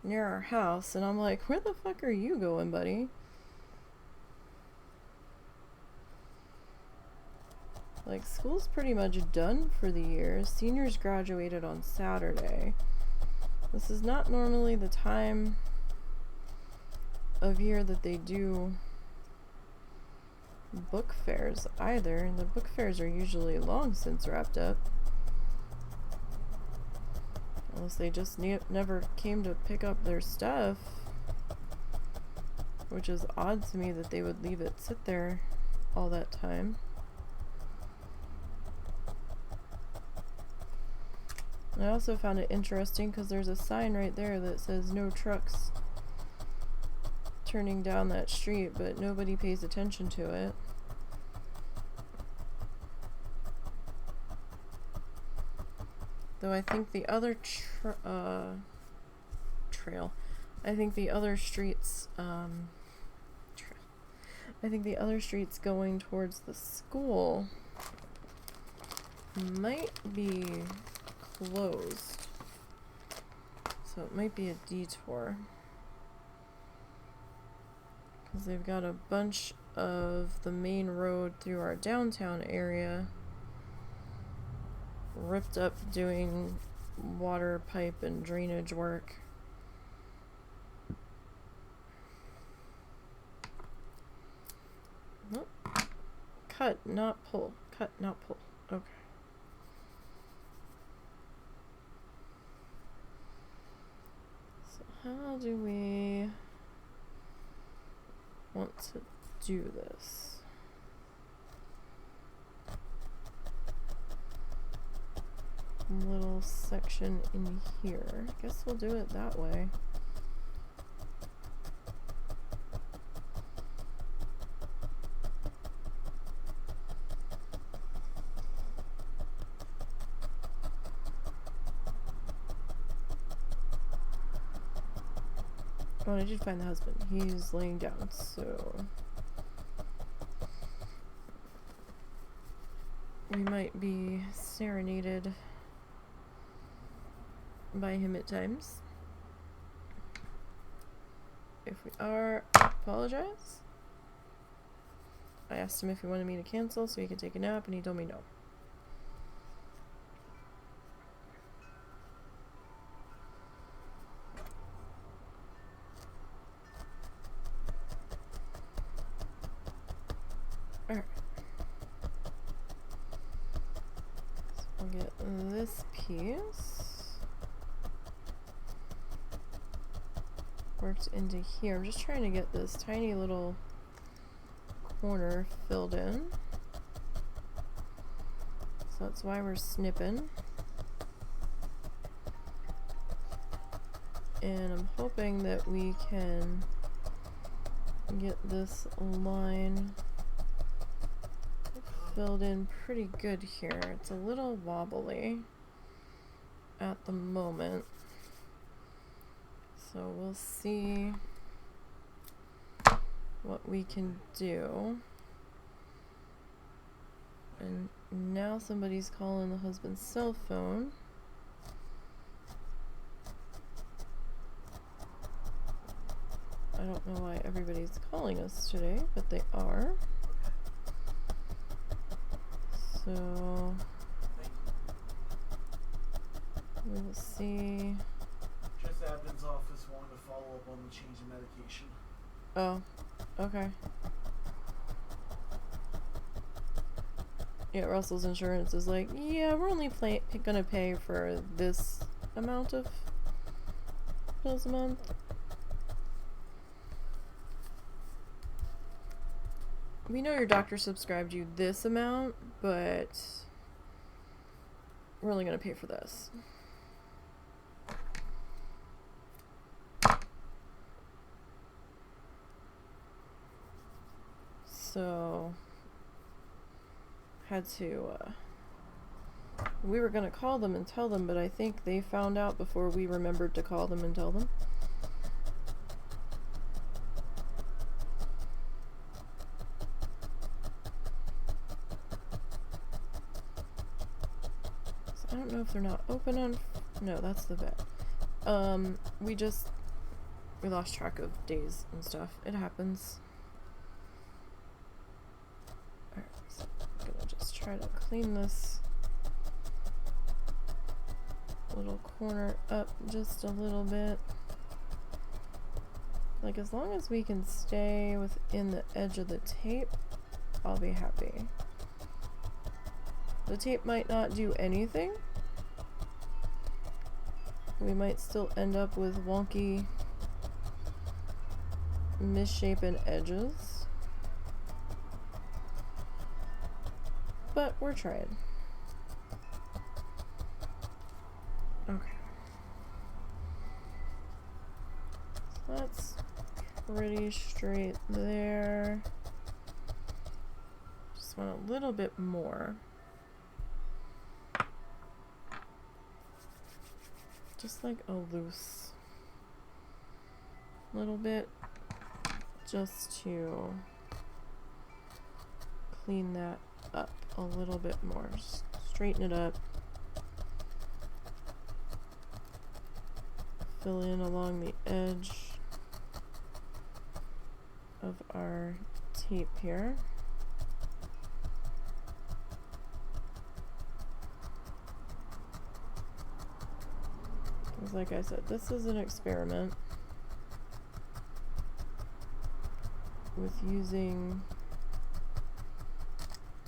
near our house, and I'm like, where the fuck are you going, buddy? Like, school's pretty much done for the year. Seniors graduated on Saturday. This is not normally the time of year that they do book fairs either. The book fairs are usually long since wrapped up. Unless they just never came to pick up their stuff. Which is odd to me that they would leave it sit there all that time. I also found it interesting because there's a sign right there that says no trucks turning down that street, but nobody pays attention to it. Though I think the other trail, I think the other streets, I think the other streets going towards the school might be closed. So it might be a detour. Because they've got a bunch of the main road through our downtown area ripped up doing water pipe and drainage work. Nope. Cut, not pull. Cut, not pull. Okay. So how do we want to do this? Little section in here. I guess we'll do it that way. Oh, I did find the husband. He's laying down, so we might be serenaded by him at times. If we are, apologize. I asked him if he wanted me to cancel so he could take a nap, and he told me no. Alright. So we'll get this piece worked into here. I'm just trying to get this tiny little corner filled in. So that's why we're snipping. And I'm hoping that we can get this line filled in pretty good here. It's a little wobbly at the moment. So we'll see what we can do. And now somebody's calling the husband's cell phone. I don't know why everybody's calling us today, but they are. So we'll see. Just admin's office wanted to follow up on the change in medication. Oh, okay. Yeah, Russell's insurance is like, yeah, we're only gonna pay for this amount of pills a month. We know your doctor subscribed you this amount, but we're only going to pay for this. So, had to, we were going to call them and tell them, but I think they found out before we remembered to call them and tell them. So I don't know if they're not open on, no, that's the vet. We lost track of days and stuff. It happens. Alright, so I'm gonna just try to clean this little corner up just a little bit. Like, as long as we can stay within the edge of the tape, I'll be happy. The tape might not do anything. We might still end up with wonky, misshapen edges. But we're trying. Okay. So that's pretty straight there. Just want a little bit more. Just like a loose little bit, just to clean that up a little bit more. Just straighten it up. Fill in along the edge of our tape here. Because like I said, this is an experiment with using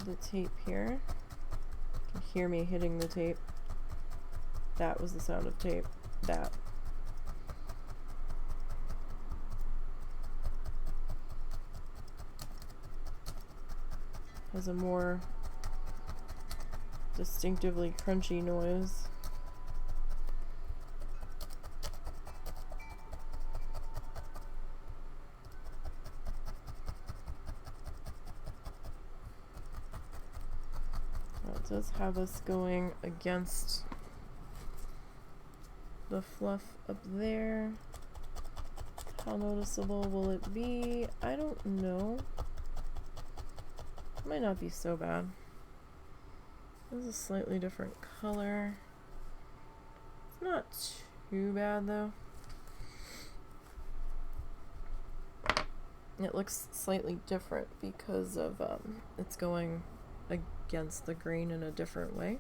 the tape here. You can hear me hitting the tape. That was the sound of tape. That. Has a more distinctively crunchy noise. It does have us going against the fluff up there. How noticeable will it be? I don't know. Might not be so bad. This is a slightly different color. It's not too bad though. It looks slightly different because of it's going against the grain in a different way.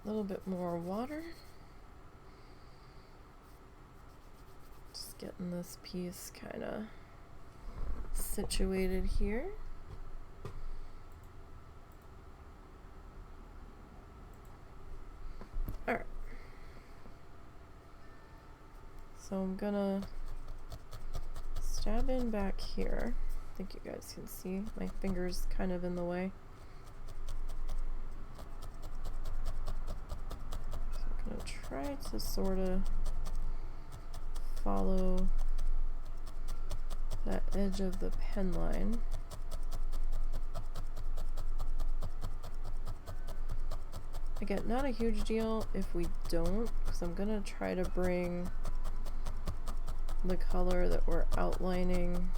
A little bit more water. Getting this piece kind of situated here. Alright. So I'm gonna stab in back here. I think you guys can see my fingers kind of in the way. So I'm gonna try to sort of follow that edge of the pen line. Again, not a huge deal if we don't, because I'm gonna try to bring the color that we're outlining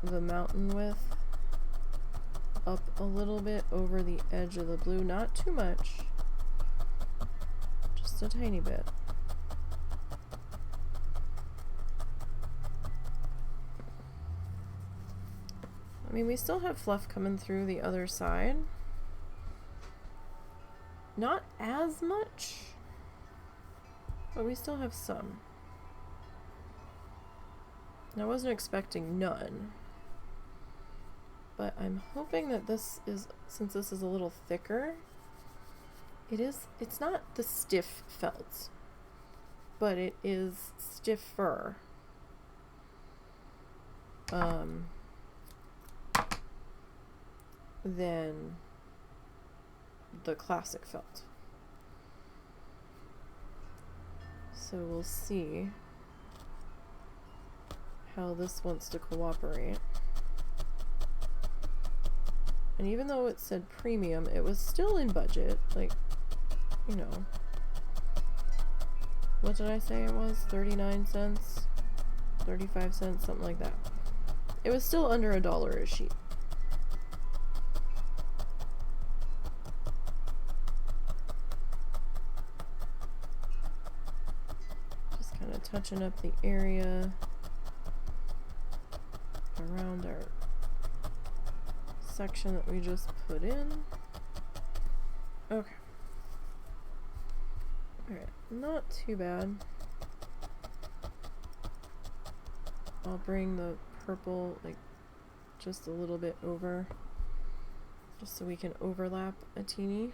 the mountain with up a little bit over the edge of the blue. Not too much, just a tiny bit. I mean, we still have fluff coming through the other side. Not as much, but we still have some. And I wasn't expecting none. But I'm hoping that this is, since this is a little thicker, it's not the stiff felt, but it is stiffer. than the classic felt. So we'll see how this wants to cooperate. And even though it said premium, it was still in budget. Like, you know, what did I say it was? 39 cents? 35 cents? Something like that. It was still under $1 a sheet. Just kind of touching up the area around our section that we just put in. Okay. Alright, not too bad. I'll bring the purple like just a little bit over, just so we can overlap a teeny.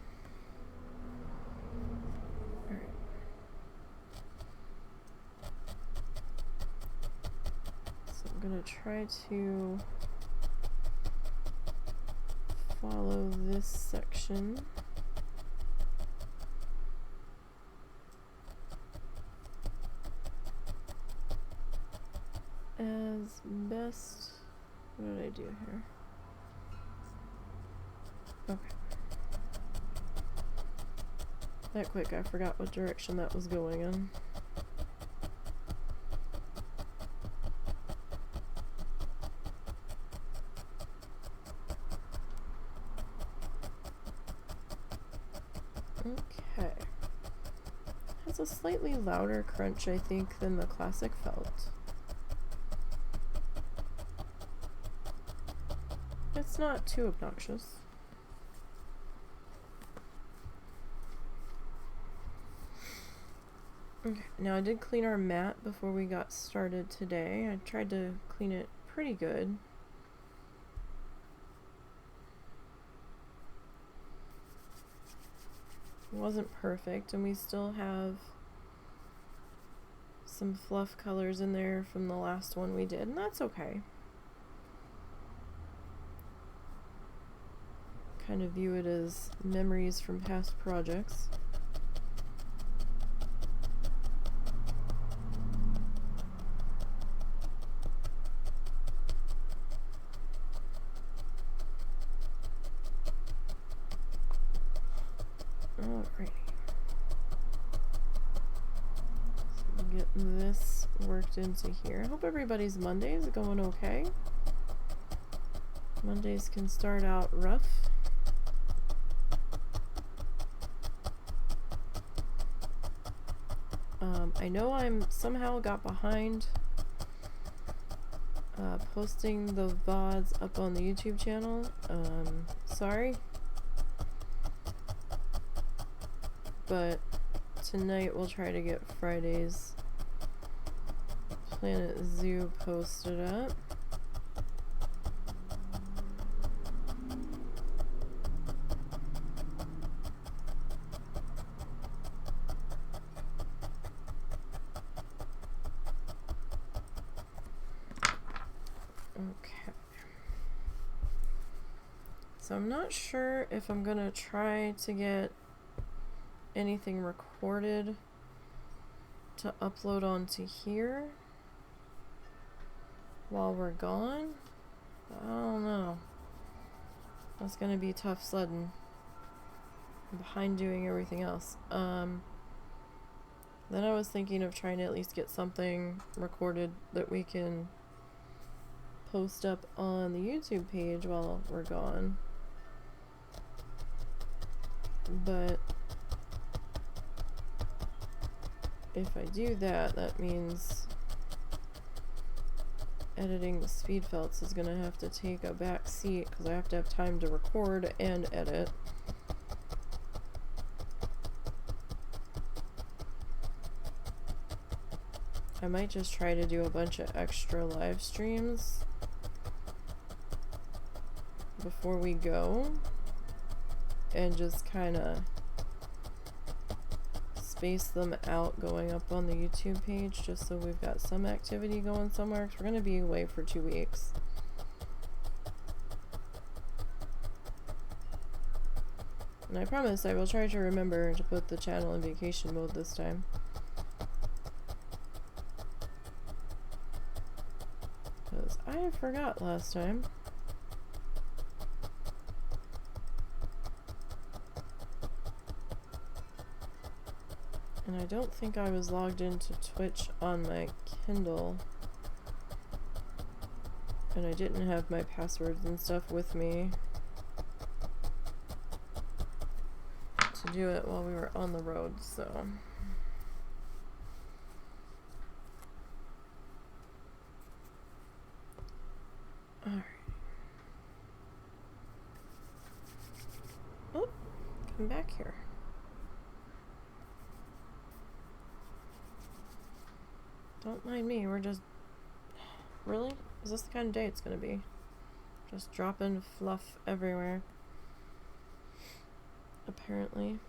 Alright. So I'm gonna try to follow this section as best. What did I do here? Okay. That quick, I forgot what direction that was going in. Okay. Has a slightly louder crunch, I think, than the classic felt. It's not too obnoxious. Okay, now I did clean our mat before we got started today. I tried to clean it pretty good. It wasn't perfect, and we still have some fluff colors in there from the last one we did, and that's okay. Kind of view it as memories from past projects. Alrighty. So getting this worked into here. I hope everybody's Monday is going okay. Mondays can start out rough. I know I'm somehow got behind posting the VODs up on the YouTube channel. Sorry. But tonight we'll try to get Friday's Planet Zoo posted up. Okay. So I'm not sure if I'm gonna try to get anything recorded to upload onto here while we're gone. I don't know. That's gonna be tough sledding. I'm behind doing everything else. Then I was thinking of trying to at least get something recorded that we can post up on the YouTube page while we're gone. But if I do that, that means editing the speed felts is gonna have to take a back seat because I have to have time to record and edit. I might just try to do a bunch of extra live streams before we go and just kind of space them out going up on the YouTube page just so we've got some activity going somewhere, because we're going to be away for 2 weeks. And I promise I will try to remember to put the channel in vacation mode this time. Because I forgot last time. And I don't think I was logged into Twitch on my Kindle. And I didn't have my passwords and stuff with me to do it while we were on the road, so. Alright. Oh, come back here. Don't mind me, we're just... Really? Is this the kind of day it's gonna be? Just dropping fluff everywhere. Apparently.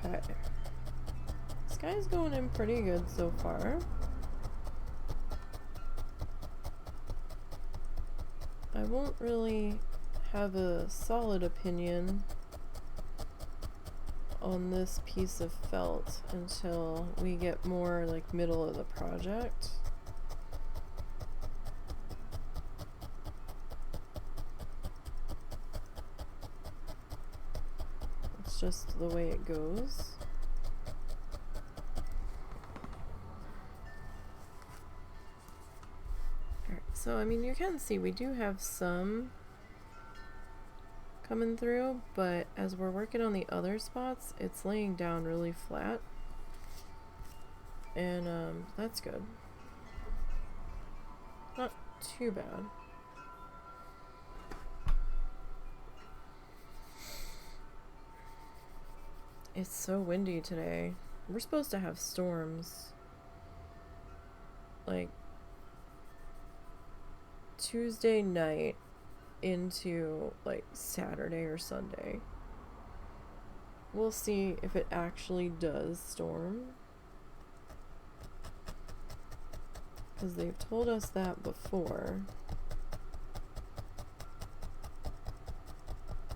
Okay. This guy's going in pretty good so far. I won't really have a solid opinion on this piece of felt until we get more like middle of the project. Just the way it goes. Alright, so I mean you can see we do have some coming through, but as we're working on the other spots, it's laying down really flat. And that's good. Not too bad. It's so windy today. We're supposed to have storms like Tuesday night into like Saturday or Sunday. We'll see if it actually does storm, because they've told us that before.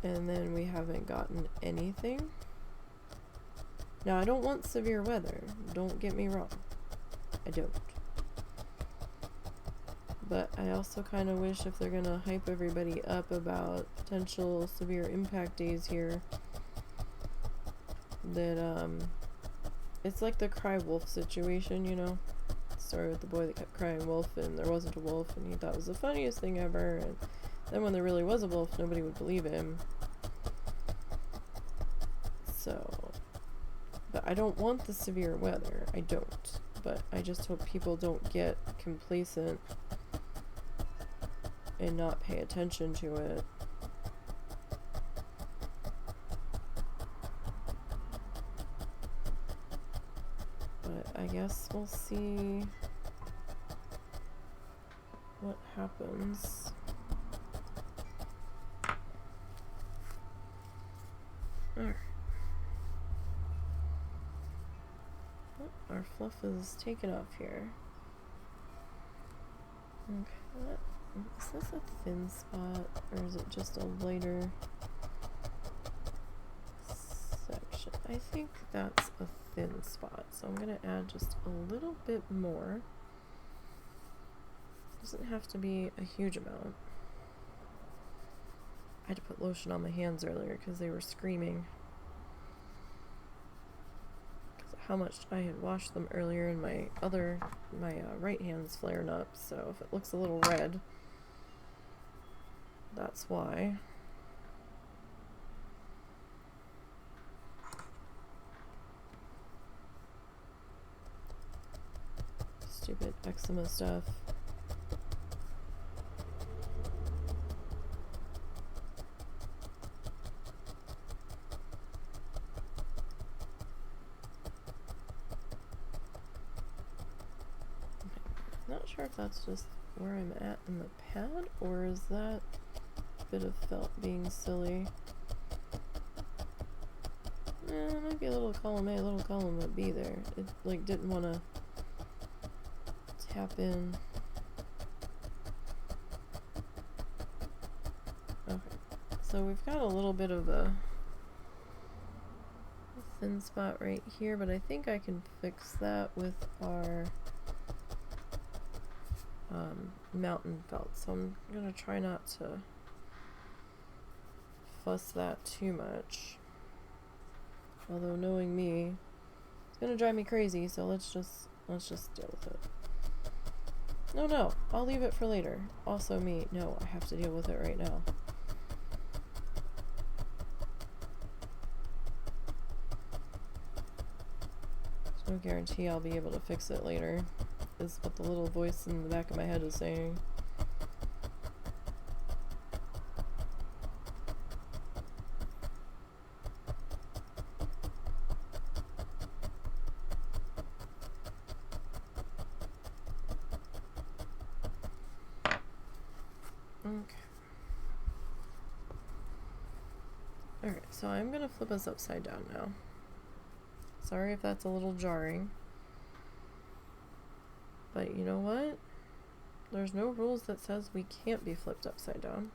And then we haven't gotten anything. Now, I don't want severe weather. Don't get me wrong. I don't. But I also kind of wish, if they're going to hype everybody up about potential severe impact days here, that, it's like the cry wolf situation, you know? It started with the boy that kept crying wolf, and there wasn't a wolf, and he thought it was the funniest thing ever, and then when there really was a wolf, nobody would believe him. So... But I don't want the severe weather. I don't. But I just hope people don't get complacent and not pay attention to it. But I guess we'll see what happens. Alright. Our fluff is taken off here. Okay, is this a thin spot, or is it just a lighter section? I think that's a thin spot, so I'm going to add just a little bit more. Doesn't have to be a huge amount. I had to put lotion on my hands earlier because they were screaming. How much I had washed them earlier, and my right hand's flaring up, so if it looks a little red, that's why. Stupid eczema stuff. Not sure if that's just where I'm at in the pad, or is that bit of felt being silly? It might be a little column A, a little column B there. It like didn't want to tap in. Okay, so we've got a little bit of a thin spot right here, but I think I can fix that with our mountain felt. So I'm gonna try not to fuss that too much. Although knowing me, it's gonna drive me crazy, so let's just deal with it. No, I'll leave it for later. Also me, no, I have to deal with it right now. There's no guarantee I'll be able to fix it later, is what the little voice in the back of my head is saying. Okay. Alright, so I'm gonna flip us upside down now. Sorry if that's a little jarring. But you know what? There's no rules that says we can't be flipped upside down.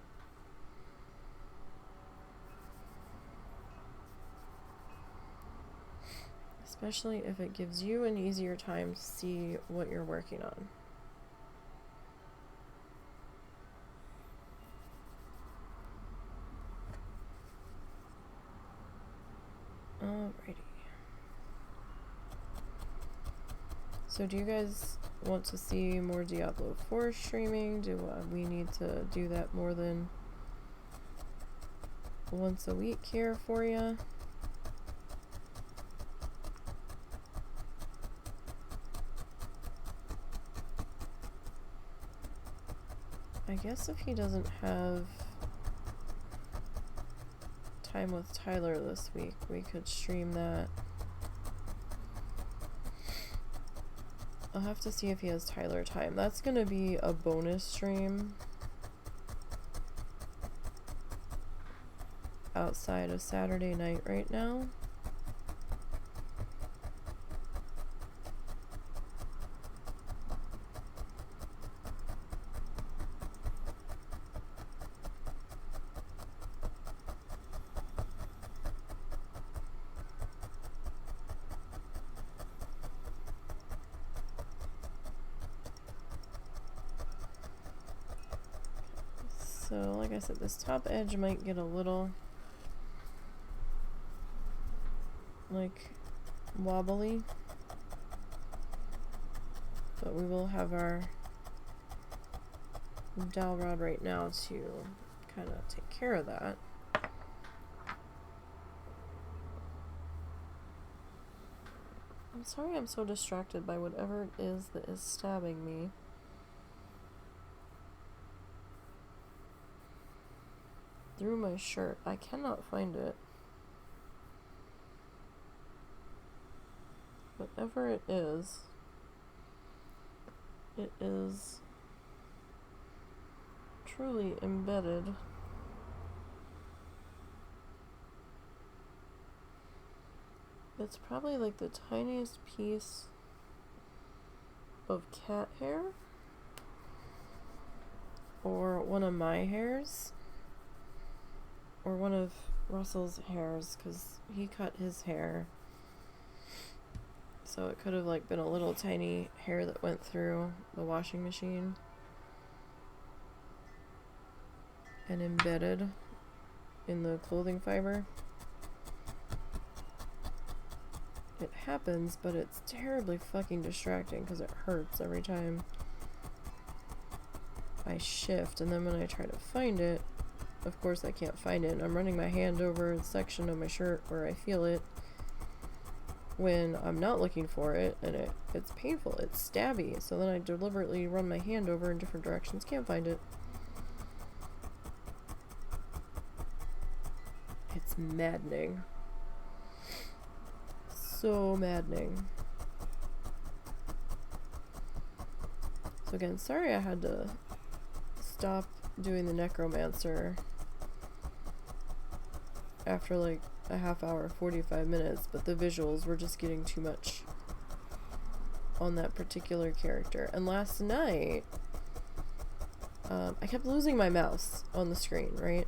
Especially if it gives you an easier time to see what you're working on. Alrighty. So do you guys want to see more Diablo 4 streaming? Do we need to do that more than once a week here for you? I guess if he doesn't have time with Tyler this week, we could stream that. I'll have to see if he has Tyler time. That's gonna be a bonus stream outside of Saturday night right now. So, like I said, this top edge might get a little, like, wobbly. But we will have our dowel rod right now to kind of take care of that. I'm sorry I'm so distracted by whatever it is that is stabbing me. Through my shirt. I cannot find it. Whatever it is truly embedded. It's probably like the tiniest piece of cat hair or one of my hairs. Or one of Russell's hairs, because he cut his hair. So it could have like been a little tiny hair that went through the washing machine and embedded in the clothing fiber. It happens, but it's terribly fucking distracting because it hurts every time I shift, and then when I try to find it, of course I can't find it, and I'm running my hand over a section of my shirt where I feel it, when I'm not looking for it, and it's painful, it's stabby, so then I deliberately run my hand over in different directions, can't find it. It's maddening. So maddening. So again, sorry I had to stop doing the necromancer after like a half hour, 45 minutes, but the visuals were just getting too much on that particular character. And last night, I kept losing my mouse on the screen, right?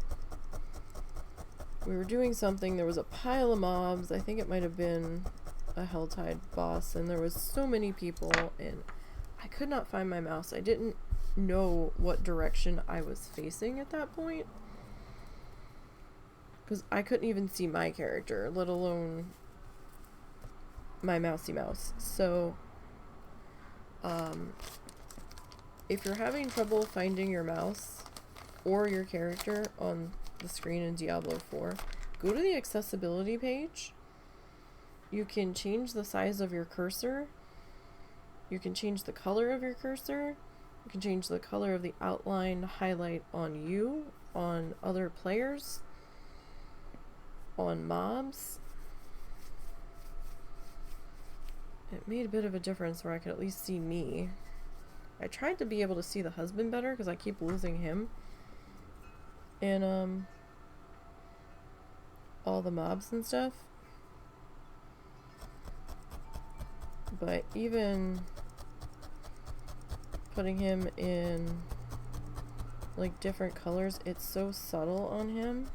We were doing something, there was a pile of mobs, I think it might have been a Helltide boss, and there was so many people, and I could not find my mouse. I didn't know what direction I was facing at that point, because I couldn't even see my character, let alone my mousy mouse. So, if you're having trouble finding your mouse or your character on the screen in Diablo 4, go to the accessibility page. You can change the size of your cursor. You can change the color of your cursor. You can change the color of the outline highlight on you, on other players, on mobs. It made a bit of a difference where I could at least see me. I tried to be able to see the husband better because I keep losing him in all the mobs and stuff. But even putting him in like different colors, it's so subtle on him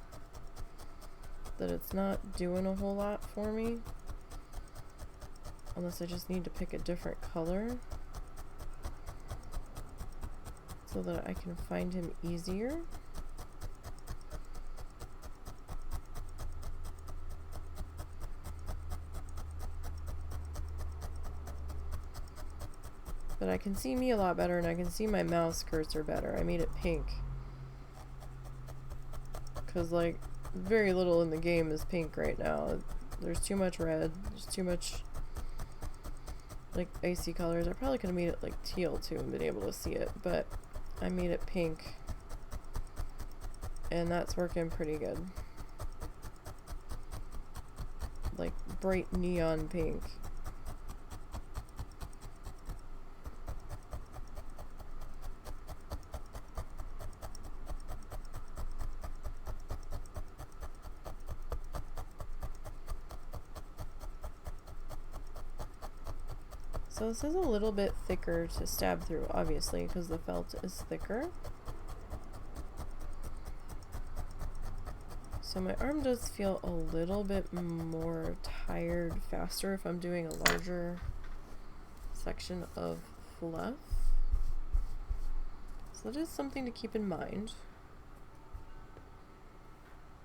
that it's not doing a whole lot for me. Unless I just need to pick a different color so that I can find him easier. But I can see me a lot better, and I can see my mouse cursor better. I made it pink. Because, like, very little in the game is pink right now. There's too much red. There's too much, like, icy colors. I probably could have made it, like, teal, too, and been able to see it. But I made it pink. And that's working pretty good. Like, bright neon pink. So this is a little bit thicker to stab through, obviously, because the felt is thicker. So my arm does feel a little bit more tired faster if I'm doing a larger section of fluff. So that is something to keep in mind.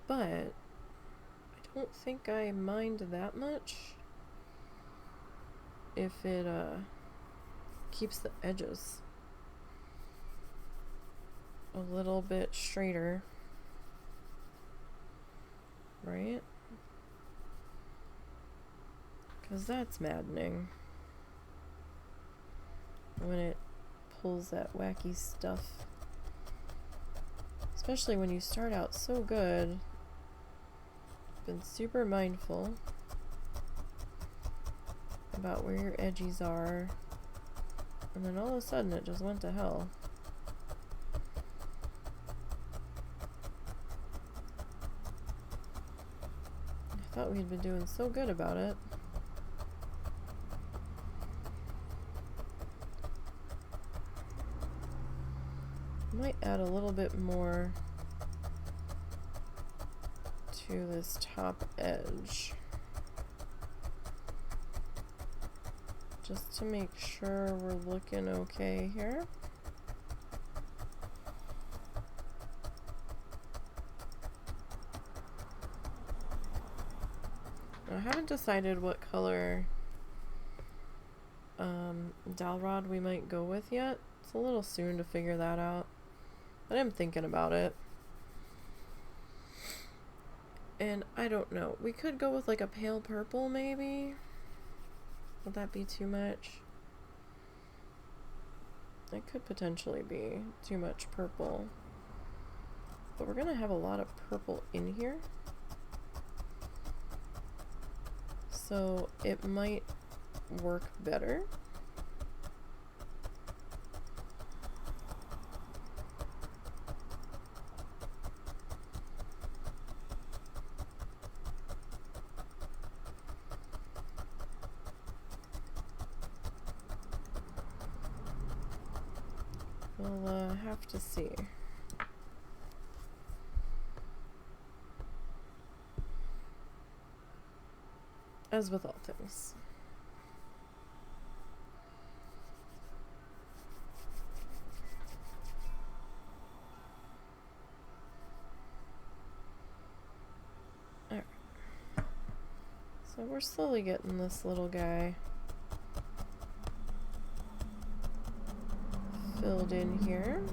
But I don't think I mind that much if it keeps the edges a little bit straighter, right? Because that's maddening when it pulls that wacky stuff, especially when you start out so good. Been super mindful about where your edges are, and then all of a sudden it just went to hell. I thought we had been doing so good about it. Might add a little bit more to this top edge, just to make sure we're looking okay here. I haven't decided what color Dalrod we might go with yet. It's a little soon to figure that out, but I'm thinking about it. And I don't know. We could go with like a pale purple maybe. Would that be too much? It could potentially be too much purple. But we're gonna have a lot of purple in here. So it might work better. We'll have to see. As with all things. Alright. So we're slowly getting this little guy filled in here.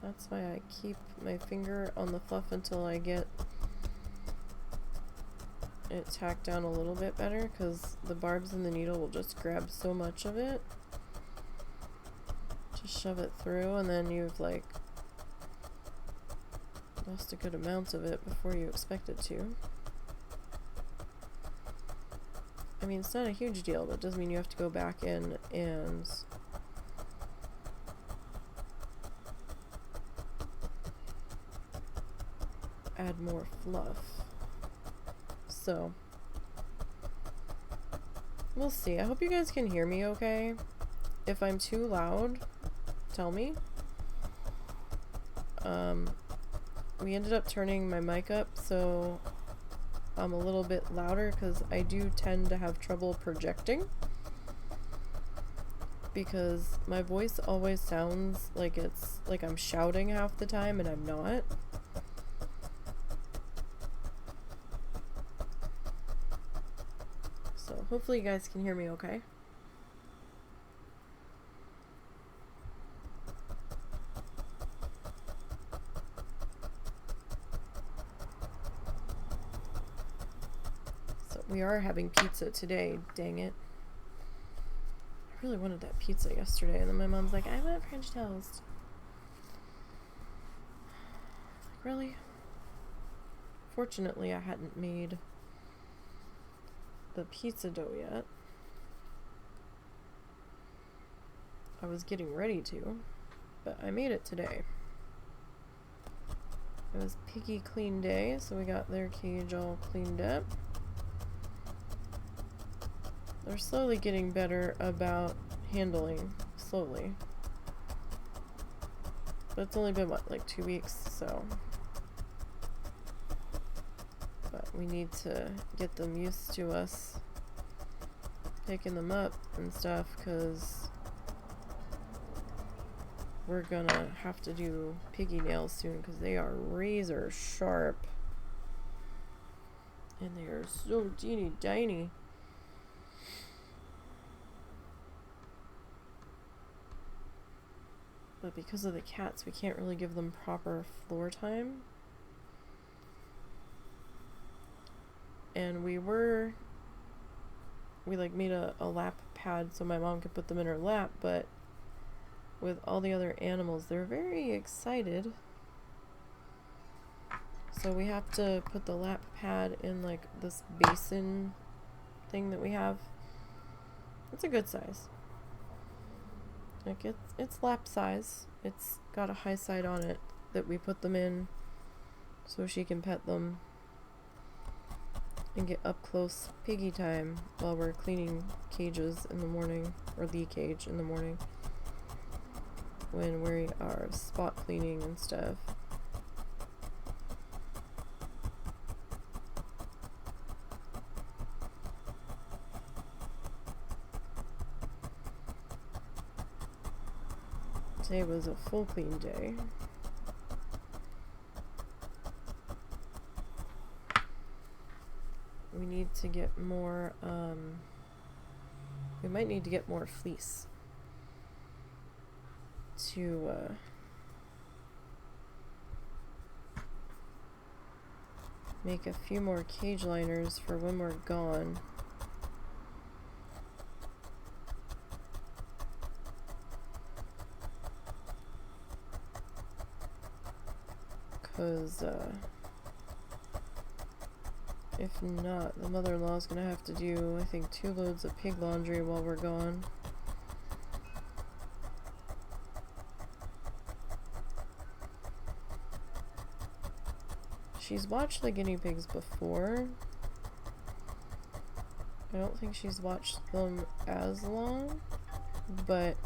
That's why I keep my finger on the fluff until I get it tacked down a little bit better, because the barbs in the needle will just grab so much of it. Just shove it through, and then you've like lost a good amount of it before you expect it to. I mean, it's not a huge deal, but it does mean you have to go back in and add more fluff. So, we'll see. I hope you guys can hear me okay. If I'm too loud, tell me. We ended up turning my mic up so I'm a little bit louder, because I do tend to have trouble projecting. Because my voice always sounds like it's like I'm shouting half the time, and I'm not. So hopefully you guys can hear me okay. So we are having pizza today, dang it. I really wanted that pizza yesterday, and then my mom's like, I want French toast. Like, really? Fortunately, I hadn't made the pizza dough yet. I was getting ready to, but I made it today. It was piggy clean day, so we got their cage all cleaned up. They're slowly getting better about handling, slowly. But it's only been, what, like 2 weeks, so. But we need to get them used to us picking them up and stuff, because we're gonna have to do piggy nails soon, because they are razor sharp. And they are so teeny tiny. But because of the cats, we can't really give them proper floor time. And we like made a lap pad so my mom could put them in her lap, but with all the other animals, they're very excited. So we have to put the lap pad in like this basin thing that we have. It's a good size. Like it's lap size. It's got a high side on it that we put them in so she can pet them and get up close piggy time while we're cleaning cages in the morning, or the cage in the morning when we are spot cleaning and stuff. Today was a full clean day. We need to get more, we might need to get more fleece to, make a few more cage liners for when we're gone. Because, if not, the mother-in-law's gonna have to do, I think, 2 loads of pig laundry while we're gone. She's watched the guinea pigs before. I don't think she's watched them as long, but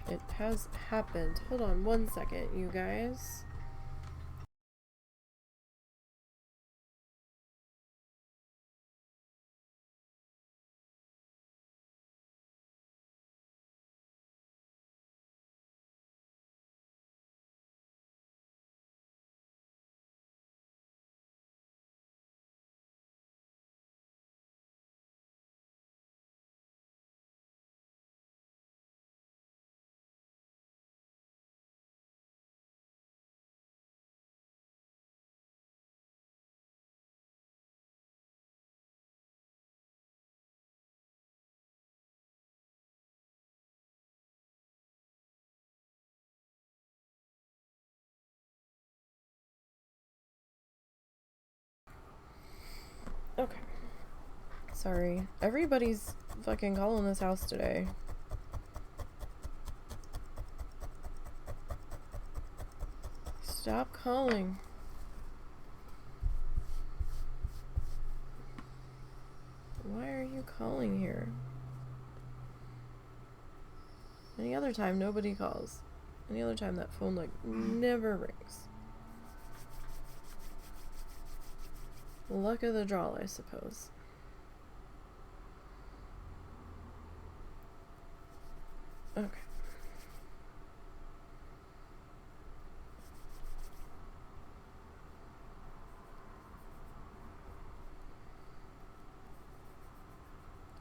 it has happened. Hold on one second, you guys. Okay. Sorry. Everybody's fucking calling this house today. Stop calling. Why are you calling here? Any other time, nobody calls. Any other time, that phone, like, never rings. Luck of the draw, I suppose. Okay.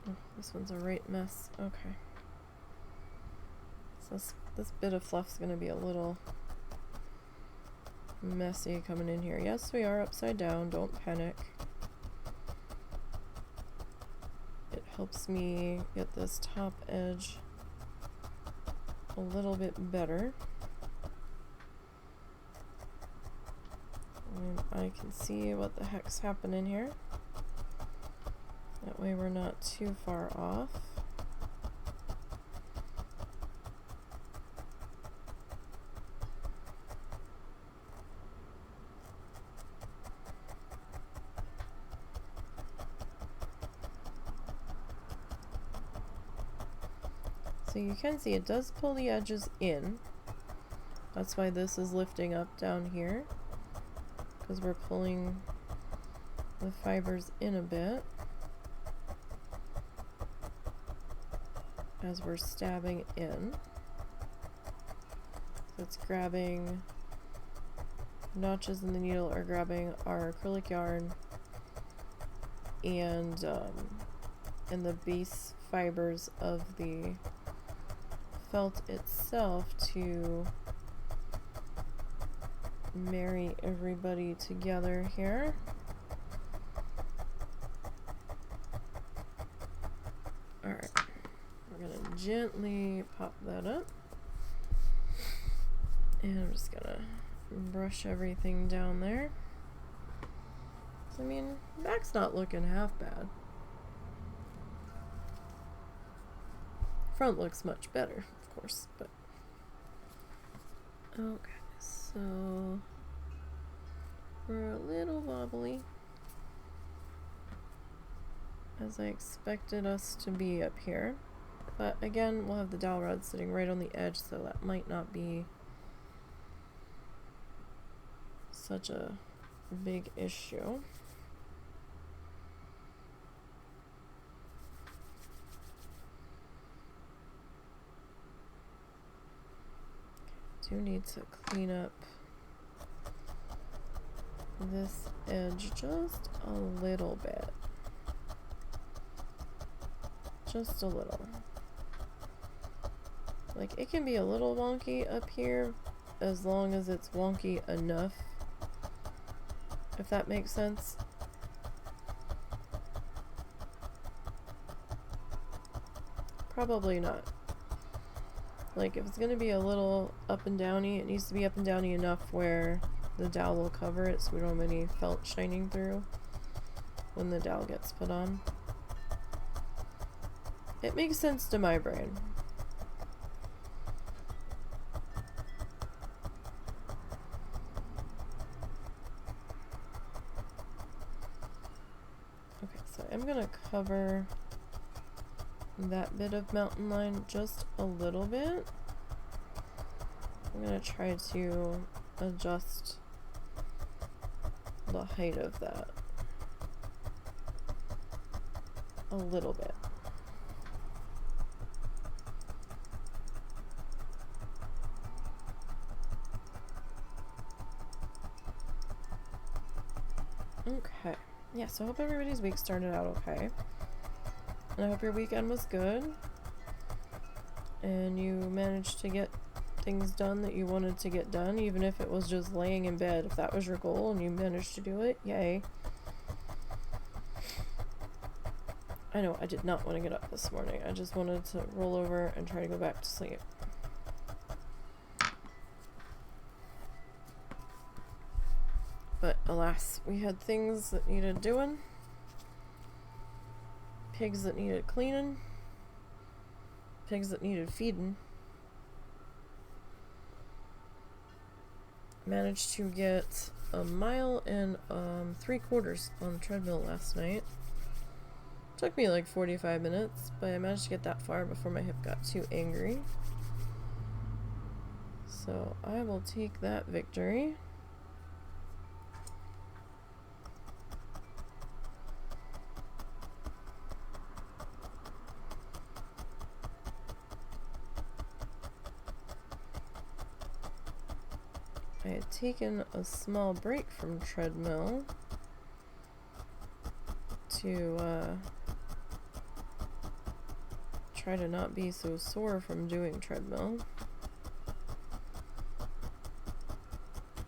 Oh, this one's a right mess. Okay. So this bit of fluff's gonna be a little messy coming in here. Yes, we are upside down. Don't panic. It helps me get this top edge a little bit better. And I can see what the heck's happening here. That way we're not too far off. So you can see it does pull the edges in. That's why this is lifting up down here, because we're pulling the fibers in a bit as we're stabbing in. So it's grabbing, notches in the needle are grabbing our acrylic yarn and the base fibers of the felt itself to marry everybody together here. Alright, we're gonna gently pop that up, and I'm just gonna brush everything down there. So, I mean, back's not looking half bad. Front looks much better, of course, but okay, so we're a little wobbly, as I expected us to be up here, but again, we'll have the dowel rod sitting right on the edge, so that might not be such a big issue. Do need to clean up this edge just a little bit. Just a little. Like, it can be a little wonky up here as long as it's wonky enough if that makes sense. Probably not. Like, if it's going to be a little up and downy, it needs to be up and downy enough where the dowel will cover it so we don't have any felt shining through when the dowel gets put on. It makes sense to my brain. Okay, so I'm going to cover that bit of mountain line just a little bit. I'm going to try to adjust the height of that a little bit. Okay. Yeah, so I hope everybody's week started out okay. And I hope your weekend was good. And you managed to get things done that you wanted to get done, even if it was just laying in bed. If that was your goal and you managed to do it, yay. I know, I did not want to get up this morning. I just wanted to roll over and try to go back to sleep. But alas, we had things that needed doing. Pigs that needed cleaning. Pigs that needed feeding. Managed to get 1.75 miles on the treadmill last night. Took me like 45 minutes, but I managed to get that far before my hip got too angry. So I will take that victory. I had taken a small break from treadmill to try to not be so sore from doing treadmill.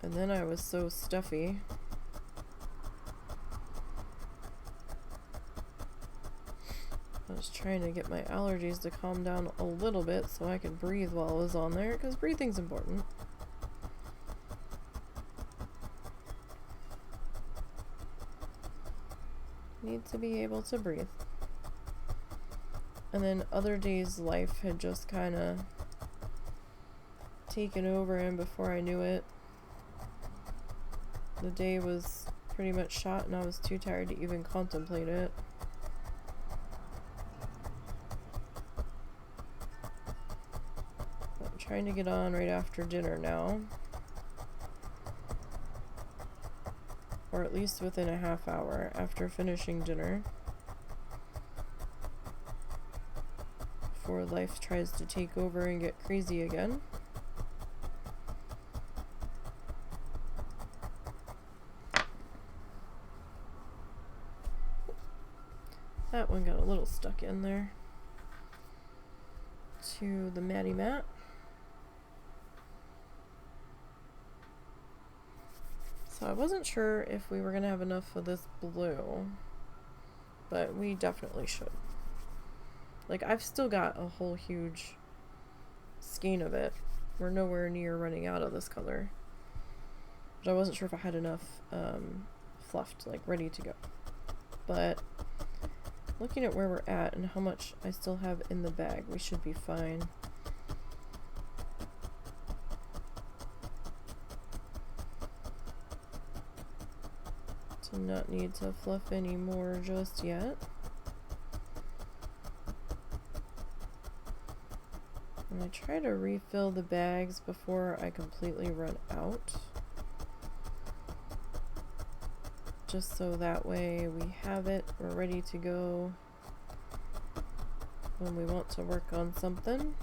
And then I was so stuffy. I was trying to get my allergies to calm down a little bit so I could breathe while I was on there, because breathing's important. Need to be able to breathe. And then other days life had just kind of taken over, and before I knew it, the day was pretty much shot and I was too tired to even contemplate it. I'm trying to get on right after dinner now. Or at least within a half hour after finishing dinner. Before life tries to take over and get crazy again. That one got a little stuck in there. To the matty mat. So I wasn't sure if we were going to have enough of this blue, but we definitely should. Like, I've still got a whole huge skein of it. We're nowhere near running out of this color. But I wasn't sure if I had enough fluffed, like ready to go. But looking at where we're at and how much I still have in the bag, we should be fine. Do not need to fluff any more just yet. And I try to refill the bags before I completely run out. Just so that way we have it, we're ready to go when we want to work on something.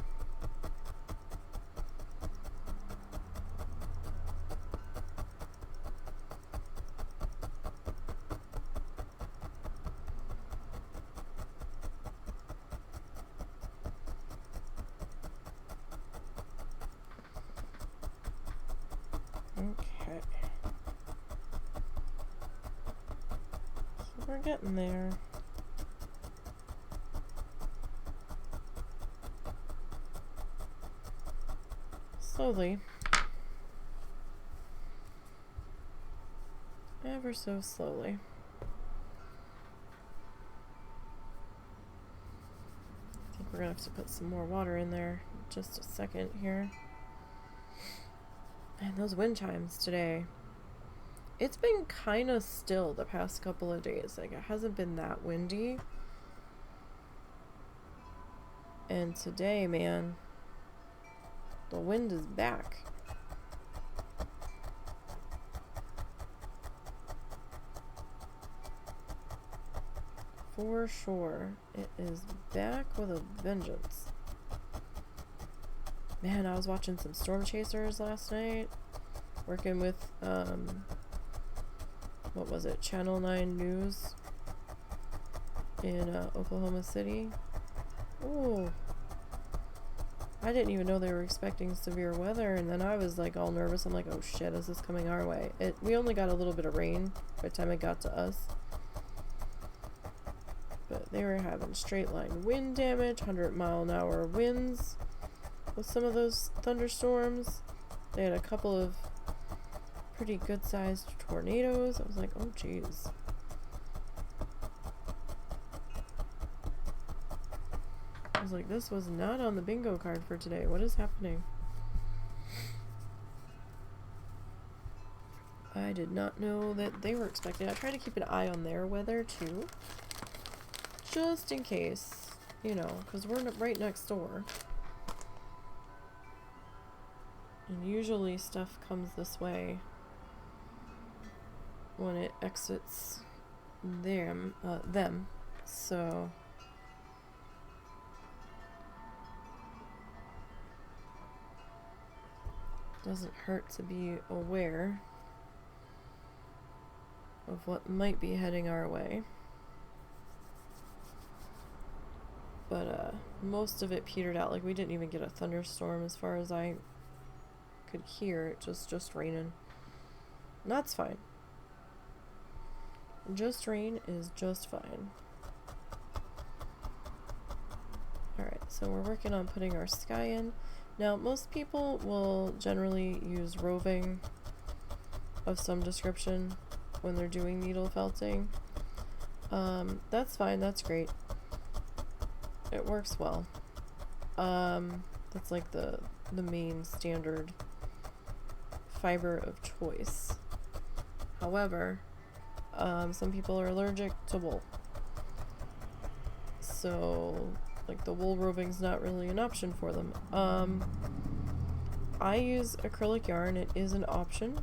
Okay. We're getting there. Slowly. Ever so slowly. I think we're gonna have to put some more water in there in just a second here. And those wind chimes today. It's been kind of still the past couple of days. Like, it hasn't been that windy. And today, man, the wind is back. For sure. It is back with a vengeance. Man, I was watching some storm chasers last night. Working with, what was it? Channel 9 News in Oklahoma City. Ooh. I didn't even know they were expecting severe weather, and then I was like all nervous. I'm like, oh shit, is this coming our way? We only got a little bit of rain by the time it got to us. But they were having straight line wind damage, 100-mile-an-hour winds with some of those thunderstorms. They had a couple of pretty good-sized tornadoes. I was like, oh jeez. I was like, this was not on the bingo card for today. What is happening? I did not know that they were expecting. I try to keep an eye on their weather too, just in case, you know, because we're right next door. And usually stuff comes this way when it exits them. So doesn't hurt to be aware of what might be heading our way. But most of it petered out. Like, we didn't even get a thunderstorm as far as I could hear. It just raining. And that's fine. Just rain is just fine. Alright, so we're working on putting our sky in. Now, most people will generally use roving of some description when they're doing needle felting. That's fine, that's great. It works well. That's like the main standard fiber of choice. However, some people are allergic to wool. So, like, the wool roving's not really an option for them. I use acrylic yarn. It is an option.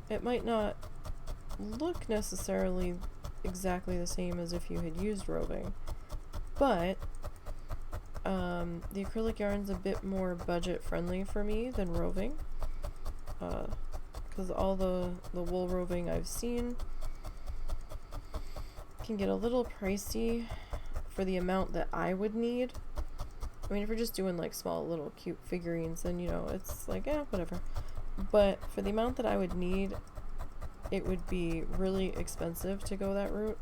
It might not look necessarily exactly the same as if you had used roving, but the acrylic yarn's a bit more budget friendly for me than roving, because all the wool roving I've seen can get a little pricey for the amount that I would need. I mean, if you're just doing like small little cute figurines, then, you know, it's like, whatever. But for the amount that I would need, it would be really expensive to go that route.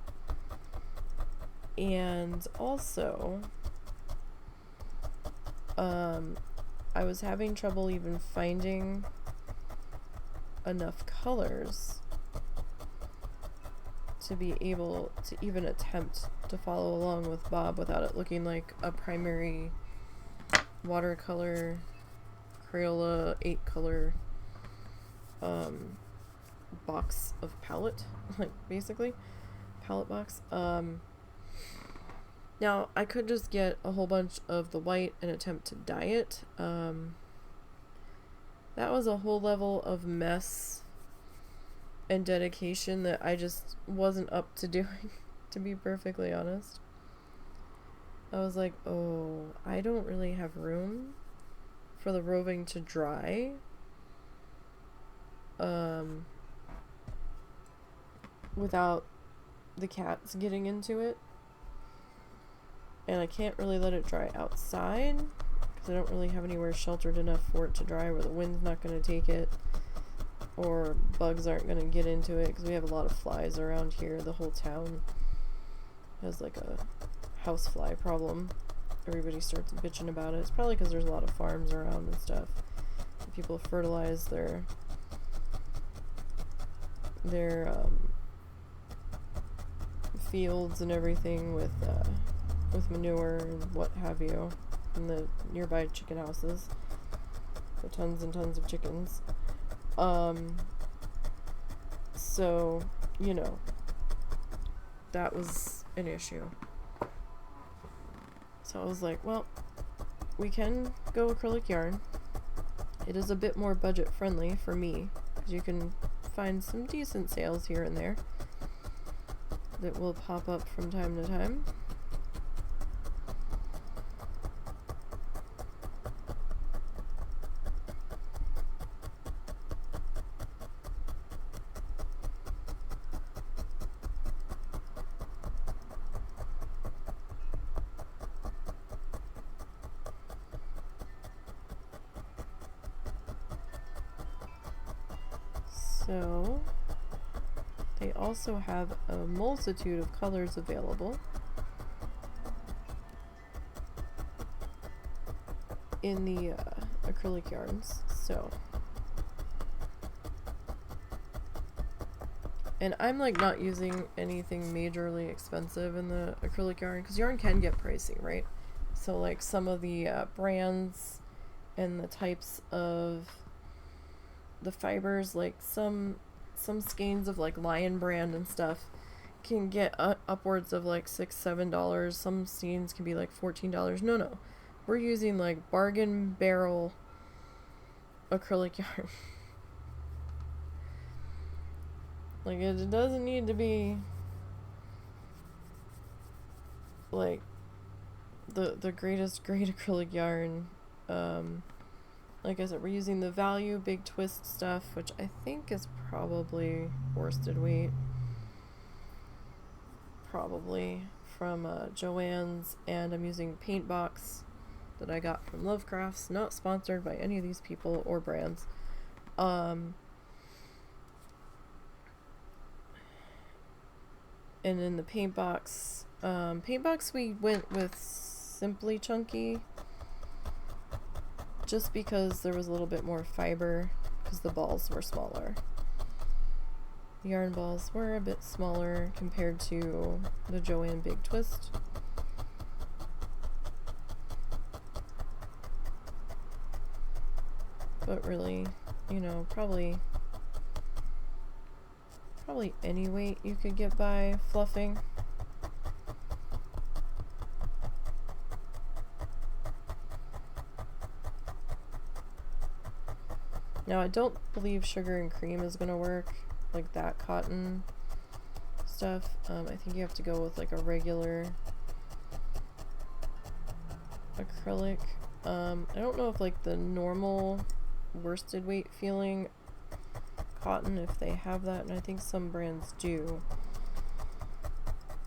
And also, I was having trouble even finding enough colors to be able to even attempt to follow along with Bob without it looking like a primary watercolor Crayola 8-color box of palette, like, basically palette box. Now I could just get a whole bunch of the white and attempt to dye it. That was a whole level of mess and dedication that I just wasn't up to doing, to be perfectly honest. I was like, oh, I don't really have room for the roving to dry. Without the cats getting into it. And I can't really let it dry outside because I don't really have anywhere sheltered enough for it to dry where the wind's not going to take it. or bugs aren't going to get into it, because we have a lot of flies around here. The whole town has like a housefly problem. Everybody starts bitching about it. It's probably because there's a lot of farms around and stuff. People fertilize their fields and everything with manure and what have you in the nearby chicken houses. So tons and tons of chickens. So, you know, that was an issue. So I was like, well, we can go acrylic yarn. It is a bit more budget friendly for me, because you can find some decent sales here and there that will pop up from time to time. So they also have a multitude of colors available in the acrylic yarns. So, and I'm like not using anything majorly expensive in the acrylic yarn, because yarn can get pricey, right? So like some of the brands and the types of the fibers, like some skeins of like Lion brand and stuff can get upwards of like $6-7. Some skeins can be like $14. No, we're using like bargain barrel acrylic yarn. Like it doesn't need to be like the greatest grade acrylic yarn. Like I said, we're using the Value Big Twist stuff, which I think is probably worsted weight. Probably from Joann's, and I'm using Paint Box that I got from Lovecrafts. Not sponsored by any of these people or brands. And in the Paint Box we went with Simply Chunky, just because there was a little bit more fiber, because the balls were smaller. The yarn balls were a bit smaller compared to the Joann Big Twist. But really, you know, probably any weight you could get by fluffing. Now, I don't believe sugar and cream is going to work, like that cotton stuff. I think you have to go with like a regular acrylic. I don't know if like the normal worsted weight feeling cotton, if they have that, and I think some brands do,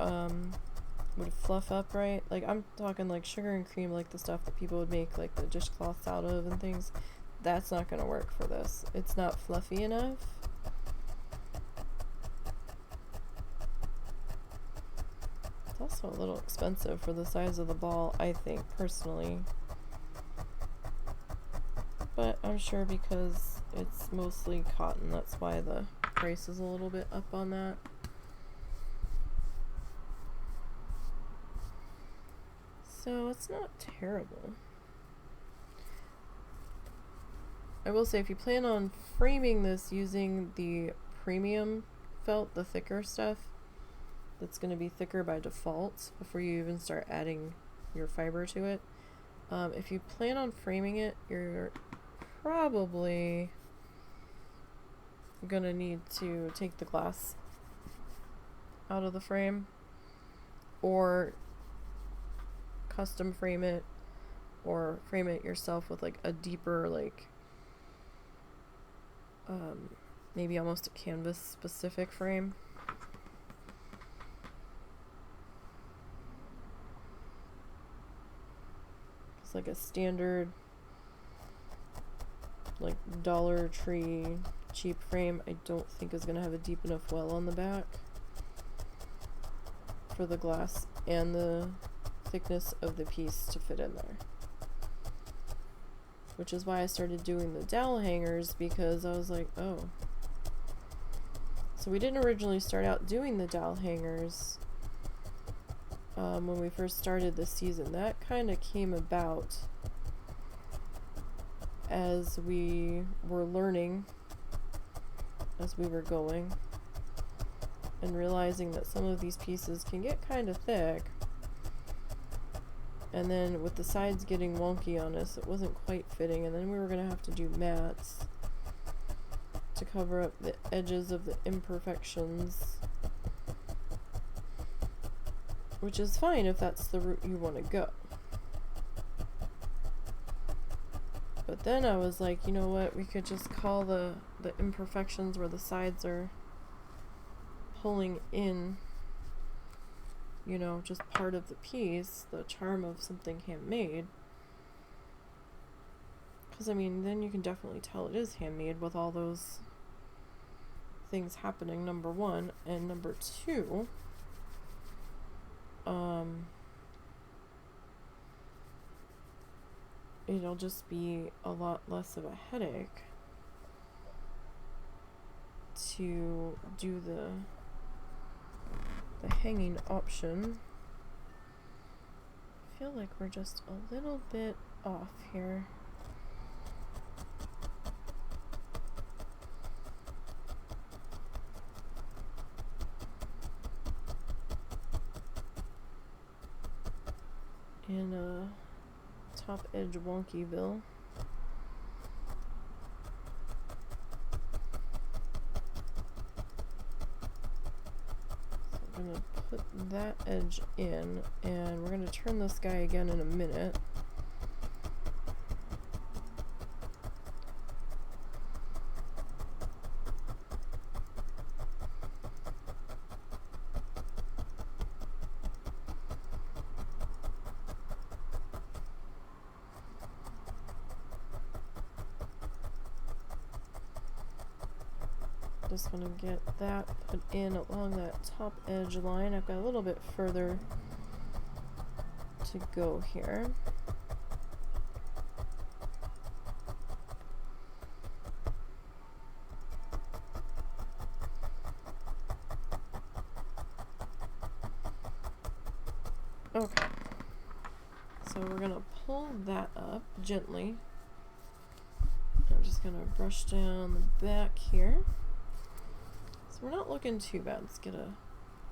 would fluff up right. Like I'm talking like sugar and cream, like the stuff that people would make like the dishcloths out of and things. That's not going to work for this. It's not fluffy enough. It's also a little expensive for the size of the ball, I think, personally. But I'm sure because it's mostly cotton, that's why the price is a little bit up on that. So it's not terrible. I will say, if you plan on framing this using the premium felt, the thicker stuff, that's going to be thicker by default before you even start adding your fiber to it. If you plan on framing it, you're probably going to need to take the glass out of the frame, or custom frame it, or frame it yourself with like a deeper, like maybe almost a canvas specific frame. It's like a standard like Dollar Tree cheap frame I don't think is going to have a deep enough well on the back for the glass and the thickness of the piece to fit in there. Which is why I started doing the dowel hangers, because I was like, oh. So we didn't originally start out doing the dowel hangers when we first started this season. That kind of came about as we were learning, as we were going, and realizing that some of these pieces can get kind of thick. And then with the sides getting wonky on us, it wasn't quite fitting, and then we were going to have to do mats to cover up the edges of the imperfections, which is fine if that's the route you want to go. But then I was like, you know what, we could just call the imperfections where the sides are pulling in, you know, just part of the piece, the charm of something handmade. Because, I mean, then you can definitely tell it is handmade with all those things happening, number one. And number two, it'll just be a lot less of a headache to do the hanging option. I feel like we're just a little bit off here. In top edge Wonkyville. I'm gonna put that edge in, and we're gonna turn this guy again in a minute. Just gonna get that put in along that top edge line. I've got a little bit further to go here. Okay, so we're gonna pull that up gently. I'm just gonna brush down the back here. So we're not looking too bad. Let's get a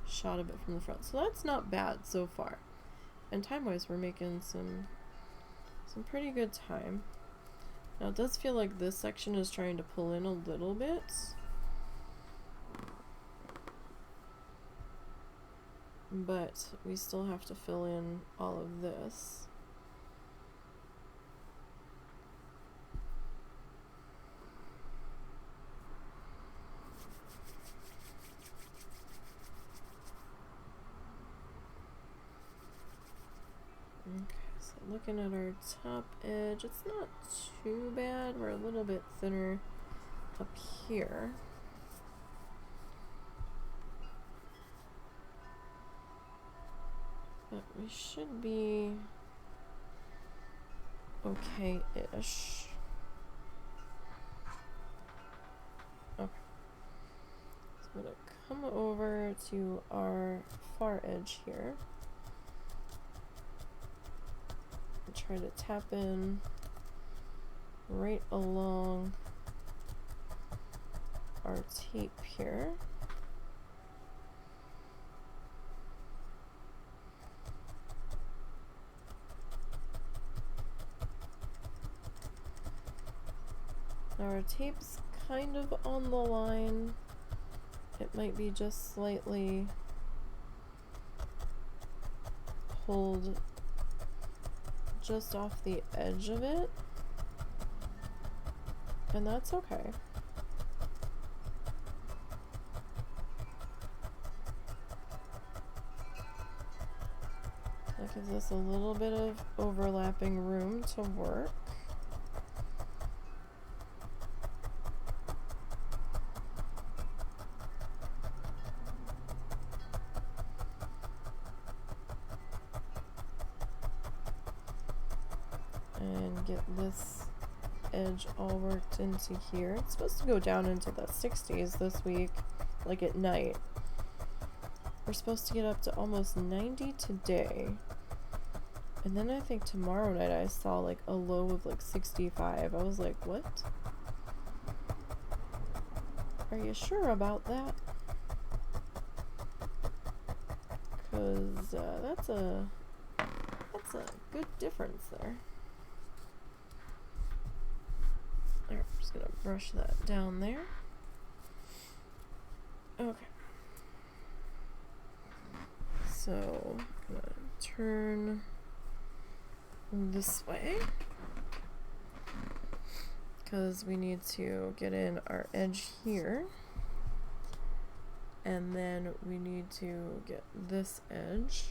shot of it from the front. So that's not bad so far. And time-wise, we're making some pretty good time. Now it does feel like this section is trying to pull in a little bit. But we still have to fill in all of this. Okay, so looking at our top edge, it's not too bad. We're a little bit thinner up here. But we should be okay-ish. Okay. So I'm gonna come over to our far edge here. Try to tap in right along our tape here. Now our tape's kind of on the line. It might be just slightly pulled just off the edge of it, and that's okay. That gives us a little bit of overlapping room to work. and get this edge all worked into here. It's supposed to go down into the 60s this week, like at night. We're supposed to get up to almost 90 today. And then I think tomorrow night I saw like a low of like 65. I was like, what? Are you sure about that? Because that's a good difference there. Alright, I'm just gonna brush that down there. Okay. So, I'm gonna turn this way because we need to get in our edge here, and then we need to get this edge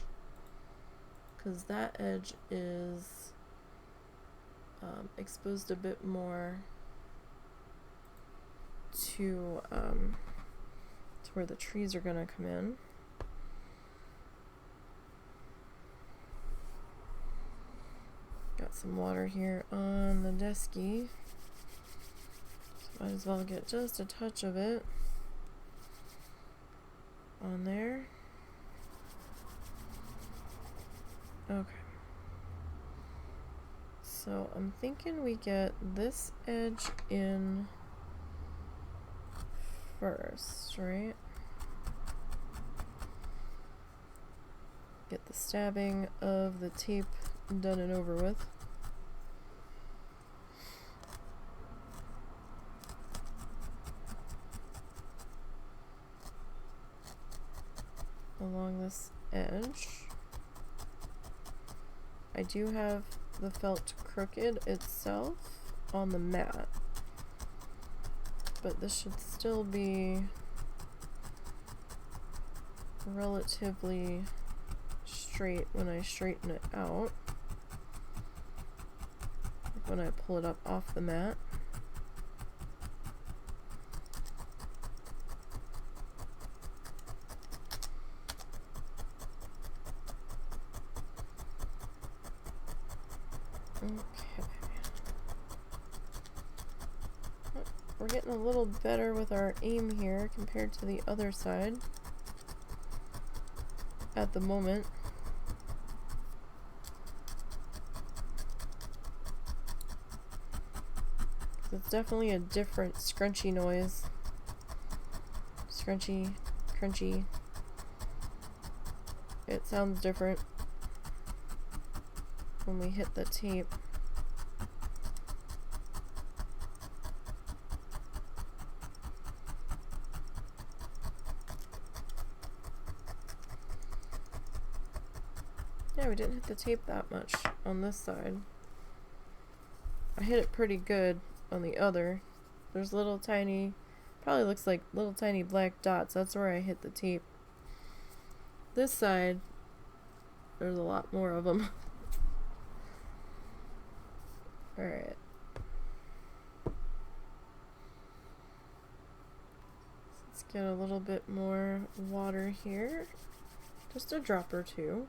because that edge is exposed a bit more to where the trees are gonna come in. Got some water here on the desky. So might as well get just a touch of it on there. Okay. So I'm thinking we get this edge in first, right? Get the stabbing of the tape done and over with. Along this edge. I do have the felt crooked itself on the mat, but this should still be relatively straight when I straighten it out, when I pull it up off the mat. Okay. We're getting a little better with our aim here compared to the other side at the moment. It's definitely a different scrunchy noise. Scrunchy, crunchy. It sounds different when we hit the tape. Yeah, we didn't hit the tape that much on this side. I hit it pretty good on the other. There's little tiny, probably looks like little tiny black dots. That's where I hit the tape. This side, there's a lot more of them. Alright. Let's get a little bit more water here. Just a drop or two.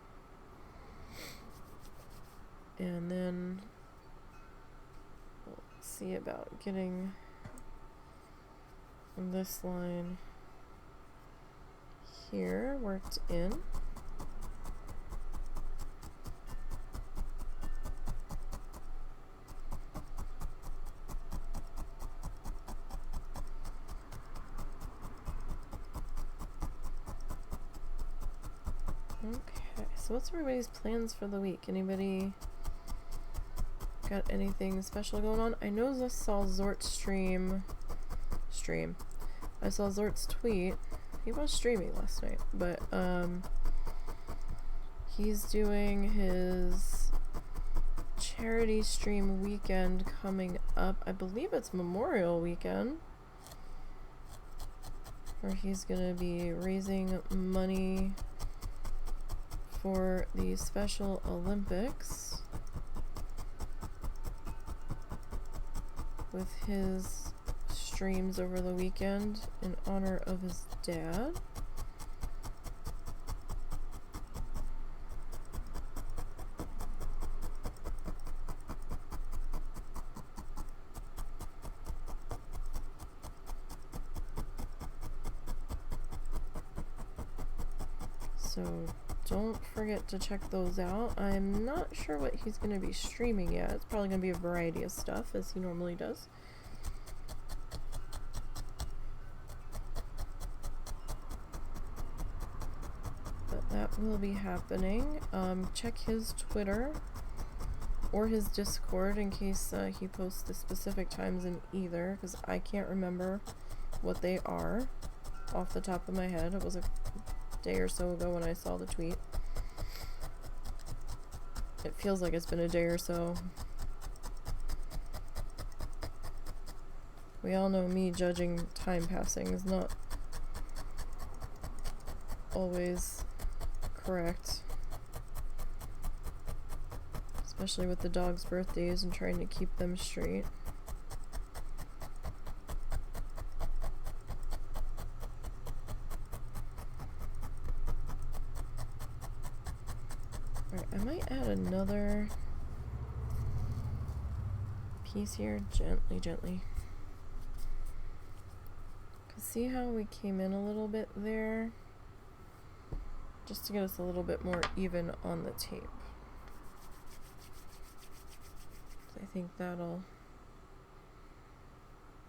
And then we'll see about getting this line here worked in. Okay, so what's everybody's plans for the week? Anybody got anything special going on? I know I saw Zort's stream. I saw Zort's tweet. He was streaming last night, but he's doing his charity stream weekend coming up. I believe it's Memorial Weekend, where he's gonna be raising money for the Special Olympics with his streams over the weekend in honor of his dad. So don't forget to check those out. I'm not sure what he's going to be streaming yet. It's probably going to be a variety of stuff, as he normally does. But that will be happening. Check his Twitter or his Discord in case he posts the specific times in either, because I can't remember what they are off the top of my head. It was a day or so ago when I saw the tweet. It feels like it's been a day or so. We all know me judging time passing is not always correct. Especially with the dog's birthdays and trying to keep them straight. Alright, I might add another piece here, gently. See how we came in a little bit there? Just to get us a little bit more even on the tape. I think that'll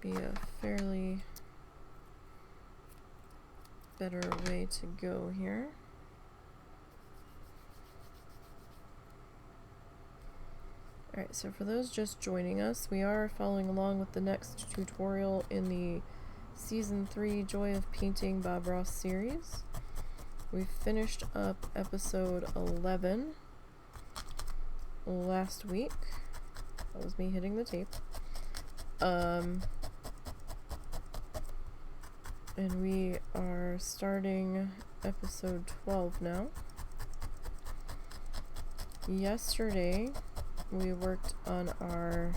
be a fairly better way to go here. Alright, so for those just joining us, we are following along with the next tutorial in the Season 3 Joy of Painting Bob Ross series. We finished up episode 11 last week. That was me hitting the tape. And we are starting episode 12 now. Yesterday, we worked on our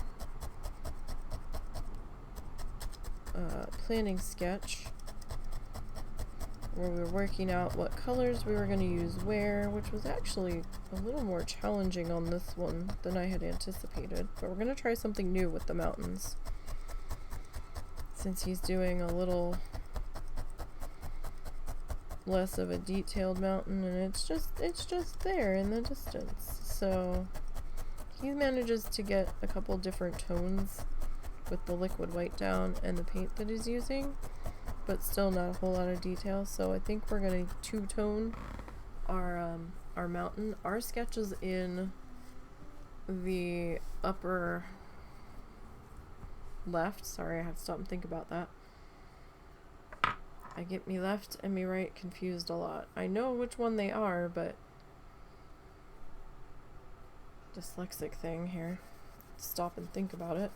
planning sketch, where we were working out what colors we were going to use where, which was actually a little more challenging on this one than I had anticipated. But we're going to try something new with the mountains, since he's doing a little less of a detailed mountain, and it's just there in the distance. So he manages to get a couple different tones with the liquid white down and the paint that he's using, but still not a whole lot of detail. So I think we're gonna two-tone our mountain. Our sketch is in the upper left. Sorry, I have to stop and think about that. I get me left and me right confused a lot. I know which one they are, but dyslexic thing here. Stop and think about it.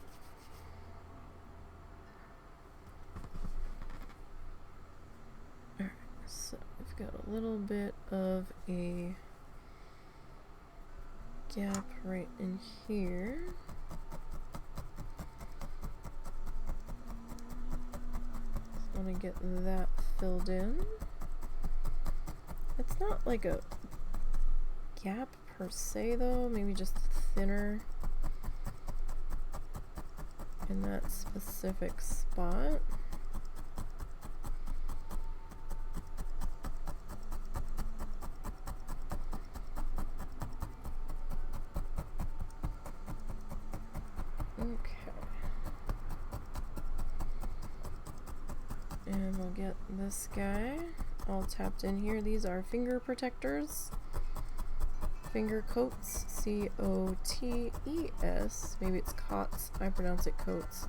Alright, so we've got a little bit of a gap right in here. Just want to get that filled in. It's not like a gap per se though, maybe just thinner in that specific spot. Okay. And we'll get this guy all tapped in here. These are finger protectors. Finger coats, C-O-T-E-S. Maybe it's cots. I pronounce it coats.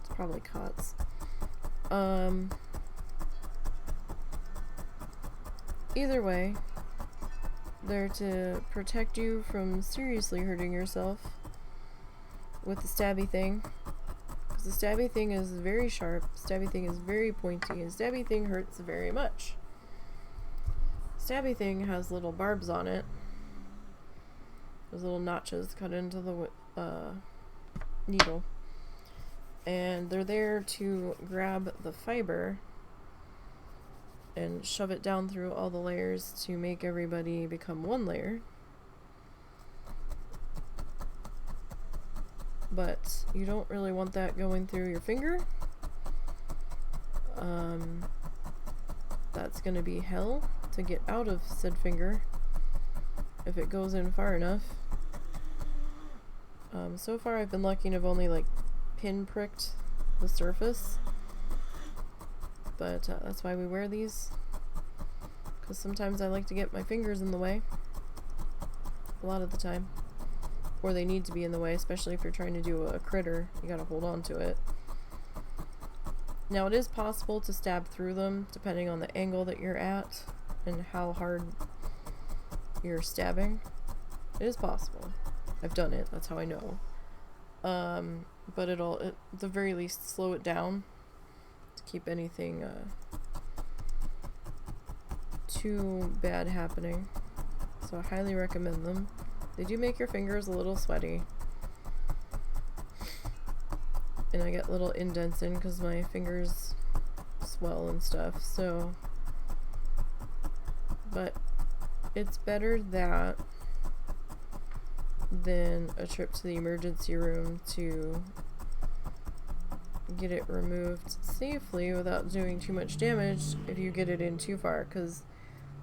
It's probably cots. Either way, they're to protect you from seriously hurting yourself with the stabby thing. Because the stabby thing is very sharp, stabby thing is very pointy, and stabby thing hurts very much. Stabby thing has little barbs on it. Those little notches cut into the needle. And they're there to grab the fiber and shove it down through all the layers to make everybody become one layer. But you don't really want that going through your finger. That's gonna be hell. to get out of said finger if it goes in far enough. So far I've been lucky and I've only like pin pricked the surface, but that's why we wear these, because sometimes I like to get my fingers in the way, a lot of the time, or they need to be in the way, especially if you're trying to do a critter. You gotta hold on to it. Now it is possible to stab through them depending on the angle that you're at and how hard you're stabbing. It is possible. I've done it, that's how I know. But it'll at the very least slow it down to keep anything too bad happening. So I highly recommend them. They do make your fingers a little sweaty. And I get little indents in because my fingers swell and stuff, so. But it's better that than a trip to the emergency room to get it removed safely without doing too much damage if you get it in too far, because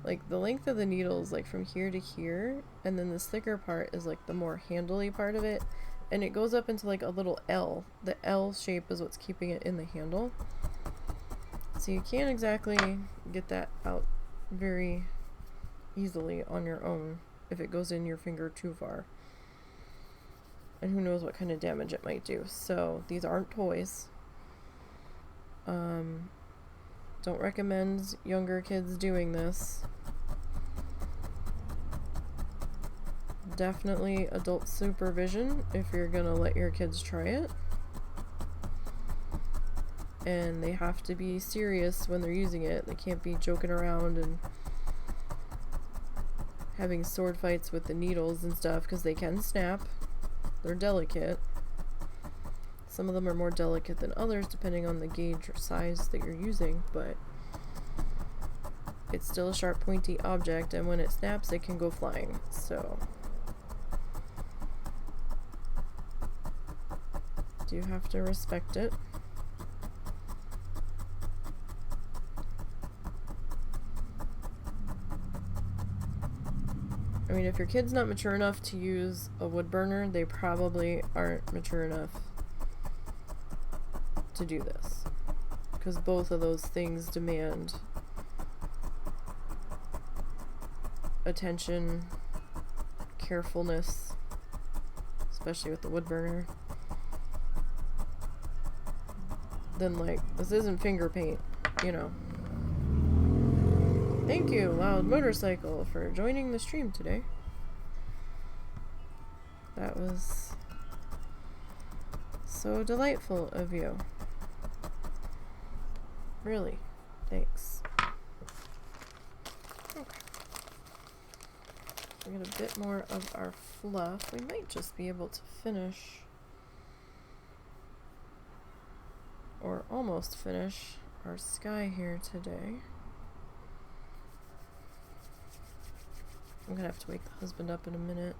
like the length of the needle is like from here to here, and then this thicker part is like the more handly part of it, and it goes up into like a little L. The L shape is what's keeping it in the handle, so you can't exactly get that out very easily on your own if it goes in your finger too far, and who knows what kind of damage it might do. So these aren't toys. Don't recommend younger kids doing this. Definitely adult supervision if you're gonna let your kids try it. And they have to be serious when they're using it. They can't be joking around and having sword fights with the needles and stuff, because they can snap. They're delicate. Some of them are more delicate than others depending on the gauge or size that you're using, but it's still a sharp, pointy object, and when it snaps, it can go flying. So you have to respect it. I mean, if your kid's not mature enough to use a wood burner, they probably aren't mature enough to do this, because both of those things demand attention, carefulness, especially with the wood burner. Then, like, this isn't finger paint, you know. Thank you, Loud Motorcycle, for joining the stream today. That was so delightful of you. Really. Thanks. Okay. We get a bit more of our fluff. We might just be able to finish, or almost finish, our sky here today. I'm gonna have to wake the husband up in a minute.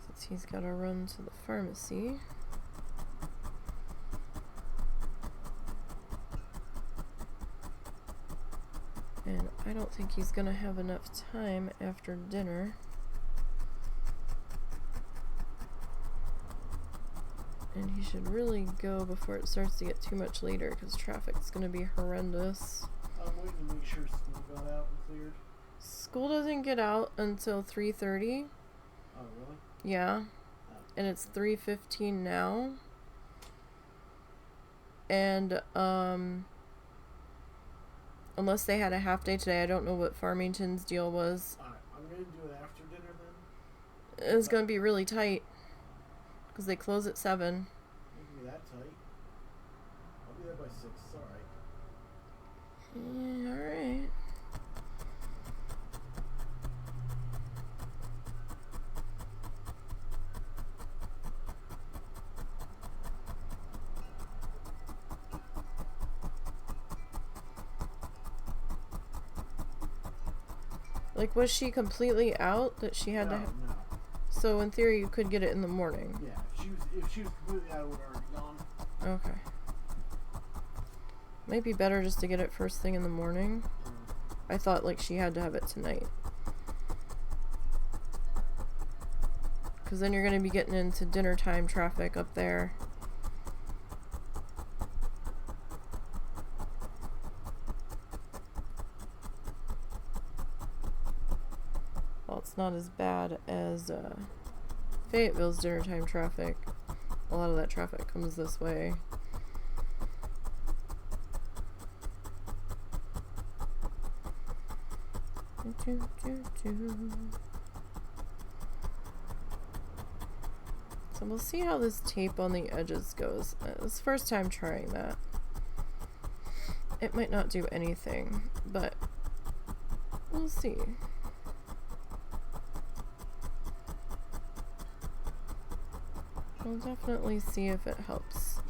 Since he's gotta run to the pharmacy. And I don't think he's gonna have enough time after dinner. And he should really go before it starts to get too much later, because traffic's going to be horrendous. I'm waiting to make sure school got out and cleared. School doesn't get out until 3:30. Oh, really? Yeah. Oh. And it's 3:15 now. And, unless they had a half day today, I don't know what Farmington's deal was. Alright, I'm going to do it after dinner then. It's going to be really tight, because they close at 7. It can be that tight. I'll be there by 6. It's alright. Yeah, alright. Like, was she completely out that she had to... No. So in theory, you could get it in the morning. Yeah, if she was completely out, it would have already gone. Okay. Might be better just to get it first thing in the morning. I thought like she had to have it tonight. Because then you're going to be getting into dinner time traffic up there. Well, it's not as bad as Fayetteville's dinner time traffic. A lot of that traffic comes this way. So we'll see how this tape on the edges goes. It's the first time trying that. It might not do anything, but we'll see. We'll definitely see if it helps.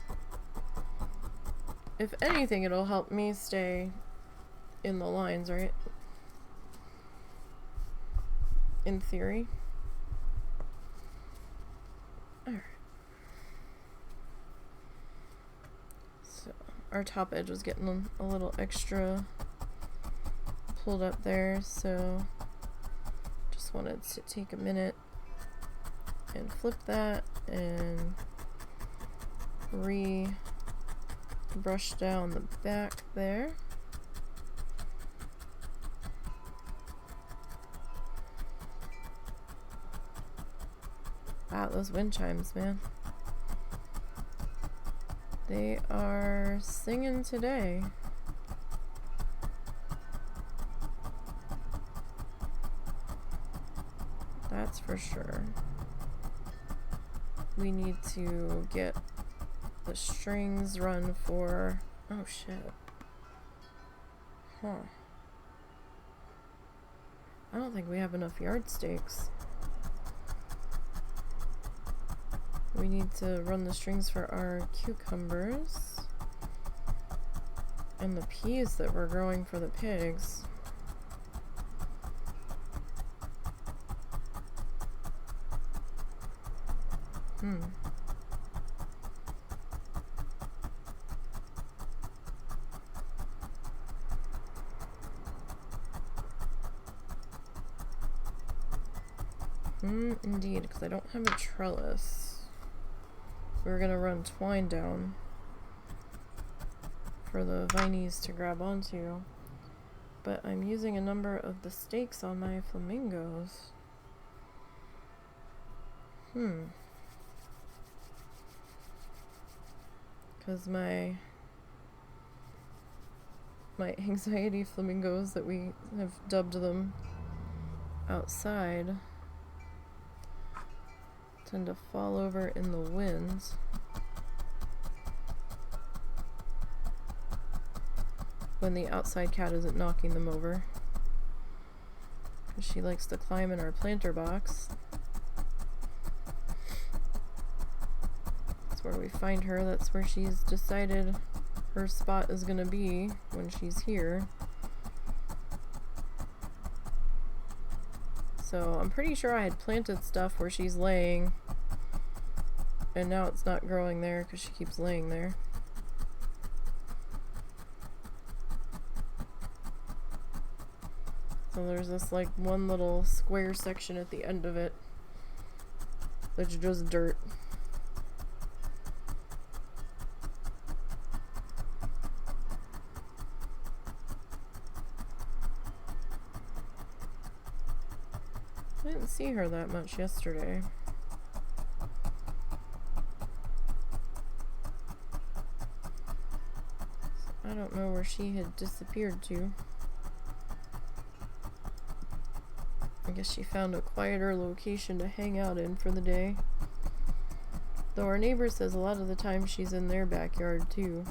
If anything, it'll help me stay in the lines, right? In theory. Alright. So, our top edge was getting a little extra pulled up there, so just wanted to take a minute and flip that and brush down the back there. Wow, those wind chimes, man. They are singing today. That's for sure. We need to get the strings run for... Oh, shit. Huh. I don't think we have enough yard stakes. We need to run the strings for our cucumbers and the peas that we're growing for the pigs. Indeed, because I don't have a trellis. We're gonna run twine down for the vinies to grab onto, but I'm using a number of the stakes on my flamingos. Because my anxiety flamingos, that we have dubbed them outside, tend to fall over in the wind. When the outside cat isn't knocking them over. She likes to climb in our planter box. That's where we find her. That's where she's decided her spot is gonna be when she's here. So I'm pretty sure I had planted stuff where she's laying, and now it's not growing there because she keeps laying there. So there's this like one little square section at the end of it that's just dirt. I didn't see her that much yesterday. So I don't know where she had disappeared to. I guess she found a quieter location to hang out in for the day. Though our neighbor says a lot of the time she's in their backyard too.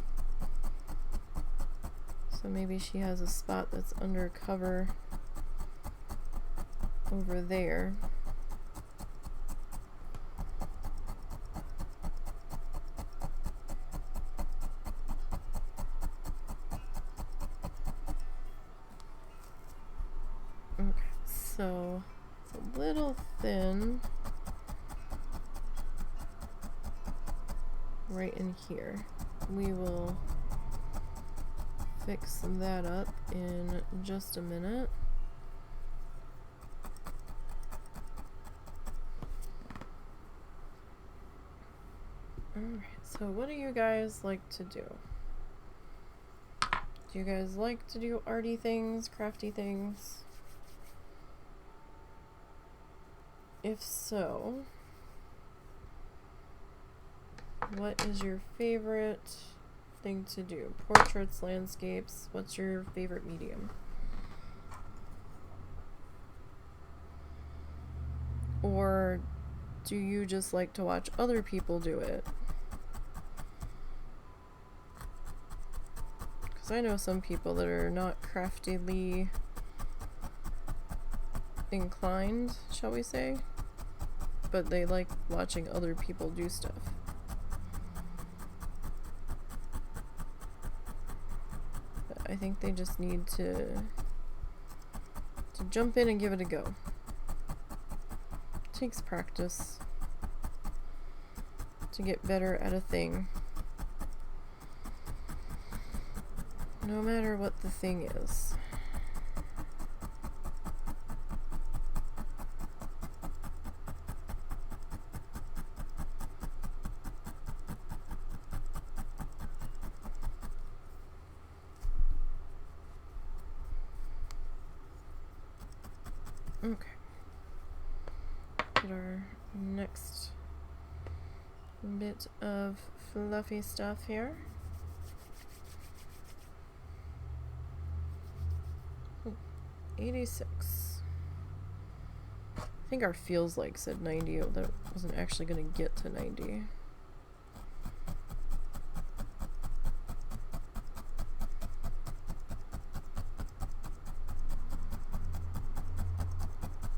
So maybe she has a spot that's under cover over there. Okay, so it's a little thin. right in here. We will fix that up in just a minute. Alright, so what do you guys like to do? Do you guys like to do arty things, crafty things? If so, what is your favorite thing to do? Portraits, landscapes, what's your favorite medium? Or do you just like to watch other people do it? Because I know some people that are not craftily inclined, shall we say, but they like watching other people do stuff. But I think they just need to jump in and give it a go. It takes practice to get better at a thing, no matter what the thing is. Okay. Get our next bit of fluffy stuff here. 86. I think our feels like said 90. That wasn't actually going to get to 90.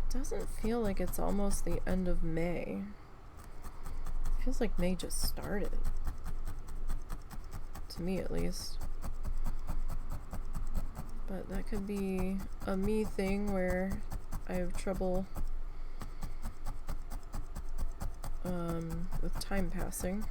Doesn't feel like it's almost the end of May. It feels like May just started. To me, at least. But that could be a me thing where I have trouble with time passing.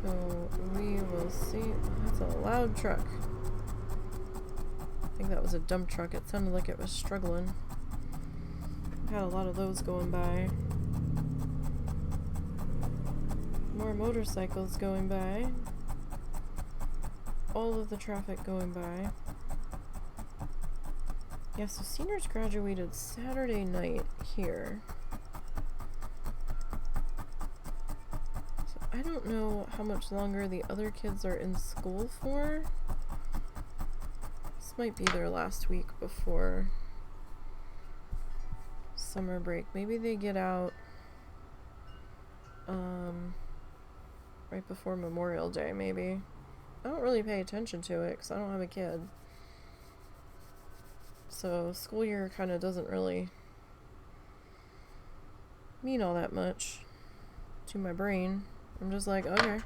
So we will see. That's a loud truck. I think that was a dump truck. It sounded like it was struggling. I've had a lot of those going by. More motorcycles going by. All of the traffic going by. Yeah, so seniors graduated Saturday night here. I don't know how much longer the other kids are in school for. This might be their last week before summer break. Maybe they get out right before Memorial Day, maybe. I don't really pay attention to it because I don't have a kid. So school year kind of doesn't really mean all that much to my brain. I'm just like, okay.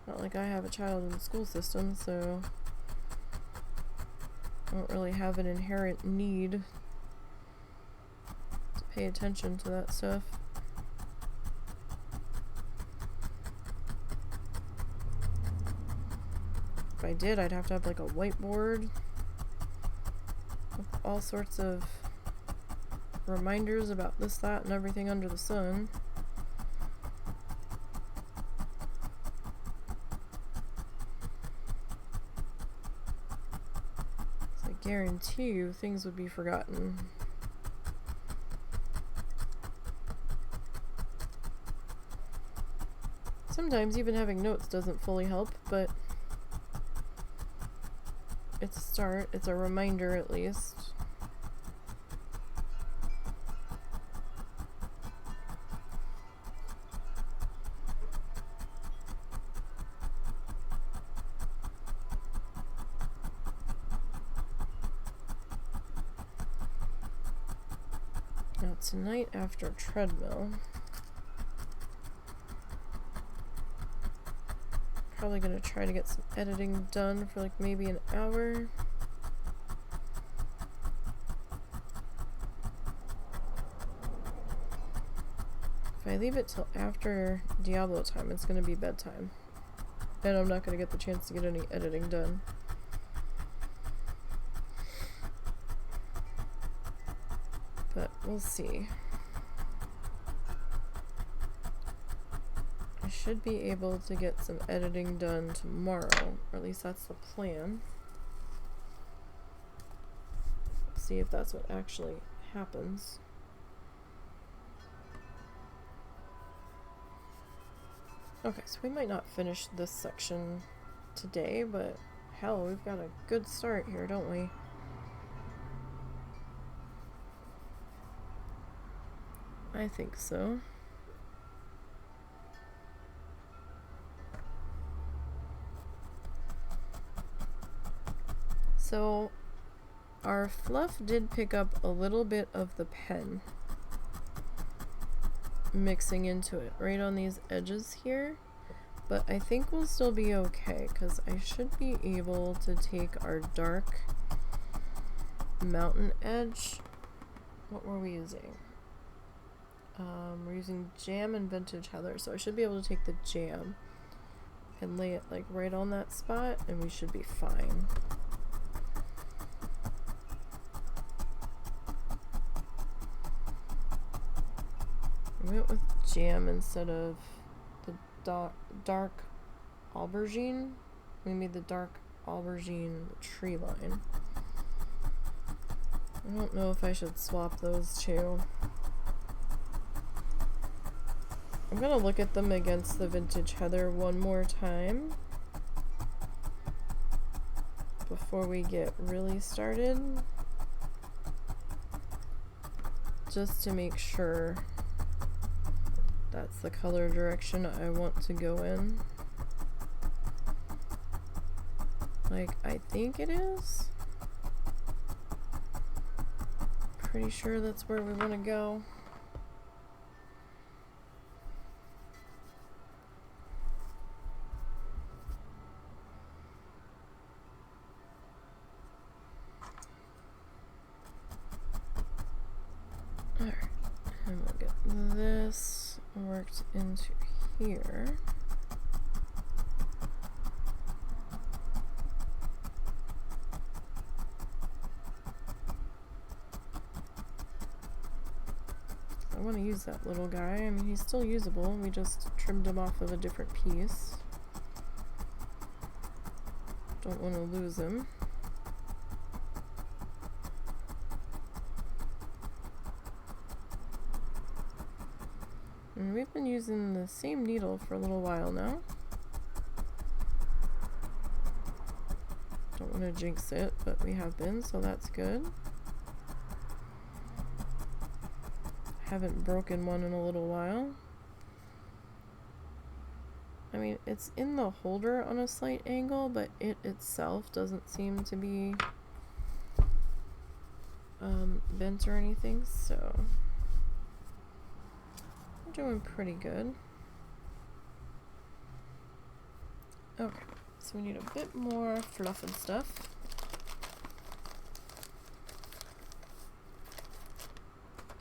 Not like I have a child in the school system, so I don't really have an inherent need to pay attention to that stuff. If I did, I'd have to have like a whiteboard with all sorts of reminders about this, that, and everything under the sun. So I guarantee you things would be forgotten. Sometimes even having notes doesn't fully help, but it's a start. It's a reminder at least. Now tonight after treadmill, probably gonna try to get some editing done for like maybe an hour. If I leave it till after Diablo time, it's gonna be bedtime. And I'm not gonna get the chance to get any editing done. But we'll see. I should be able to get some editing done tomorrow, or at least that's the plan. See if that's what actually happens. Okay, so we might not finish this section today, but hell, we've got a good start here, don't we? I think so. So, our fluff did pick up a little bit of the pen mixing into it right on these edges here, but I think we'll still be okay because I should be able to take our dark mountain edge. What were we using? We're using jam and vintage heather, so I should be able to take the jam and lay it like right on that spot and we should be fine. I went with jam instead of the dark aubergine. We made the dark aubergine tree line. I don't know if I should swap those two. I'm gonna look at them against the vintage heather one more time before we get really started, just to make sure that's the color direction I want to go in. Like, I think it is. Pretty sure that's where we want to go. Alright, and we'll get this worked into here. I want to use that little guy. I mean, he's still usable. We just trimmed him off of a different piece. Don't want to lose him. And we've been using the same needle for a little while now. Don't want to jinx it, but we have been, so that's good. Haven't broken one in a little while. I mean, it's in the holder on a slight angle, but it itself doesn't seem to be bent or anything, so we're doing pretty good. Okay, so we need a bit more fluff and stuff.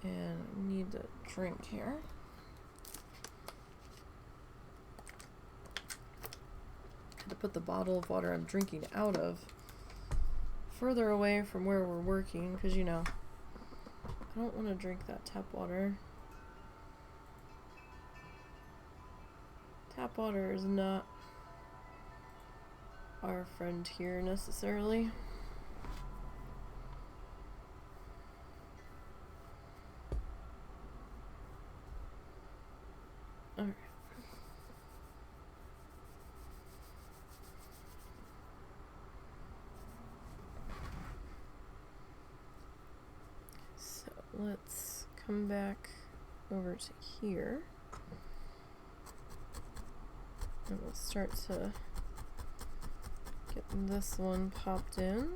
And we need a drink here. Had to put the bottle of water I'm drinking out of further away from where we're working, because, you know, I don't want to drink that tap water. Tap water is not our friend here necessarily. Alright. So let's come back over to here. And we'll start to get this one popped in.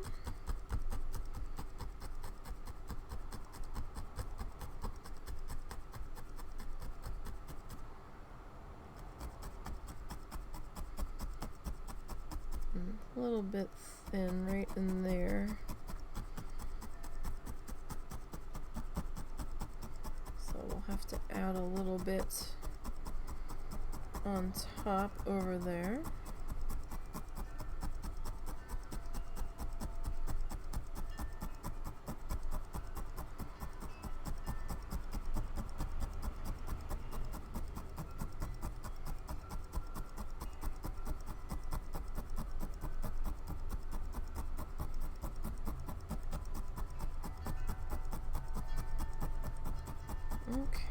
a little bit thin right in there. So we'll have to add a little bit on top over there.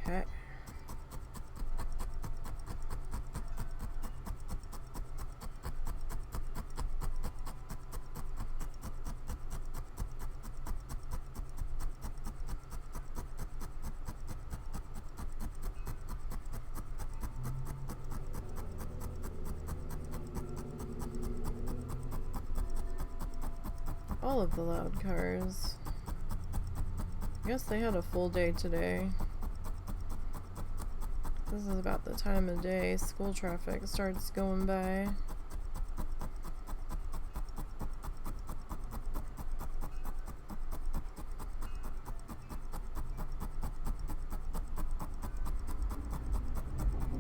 Okay. All of the loud cars. I guess they had a full day today. This is about the time of day school traffic starts going by.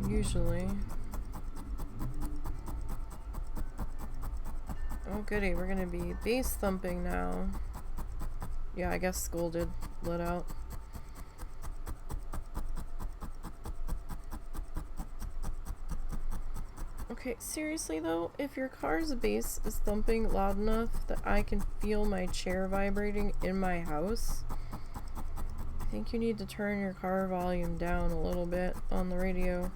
Usually. Oh goody, we're gonna be bass thumping now. Yeah, I guess school did let out. Okay, seriously though, if your car's bass is thumping loud enough that I can feel my chair vibrating in my house, I think you need to turn your car volume down a little bit on the radio.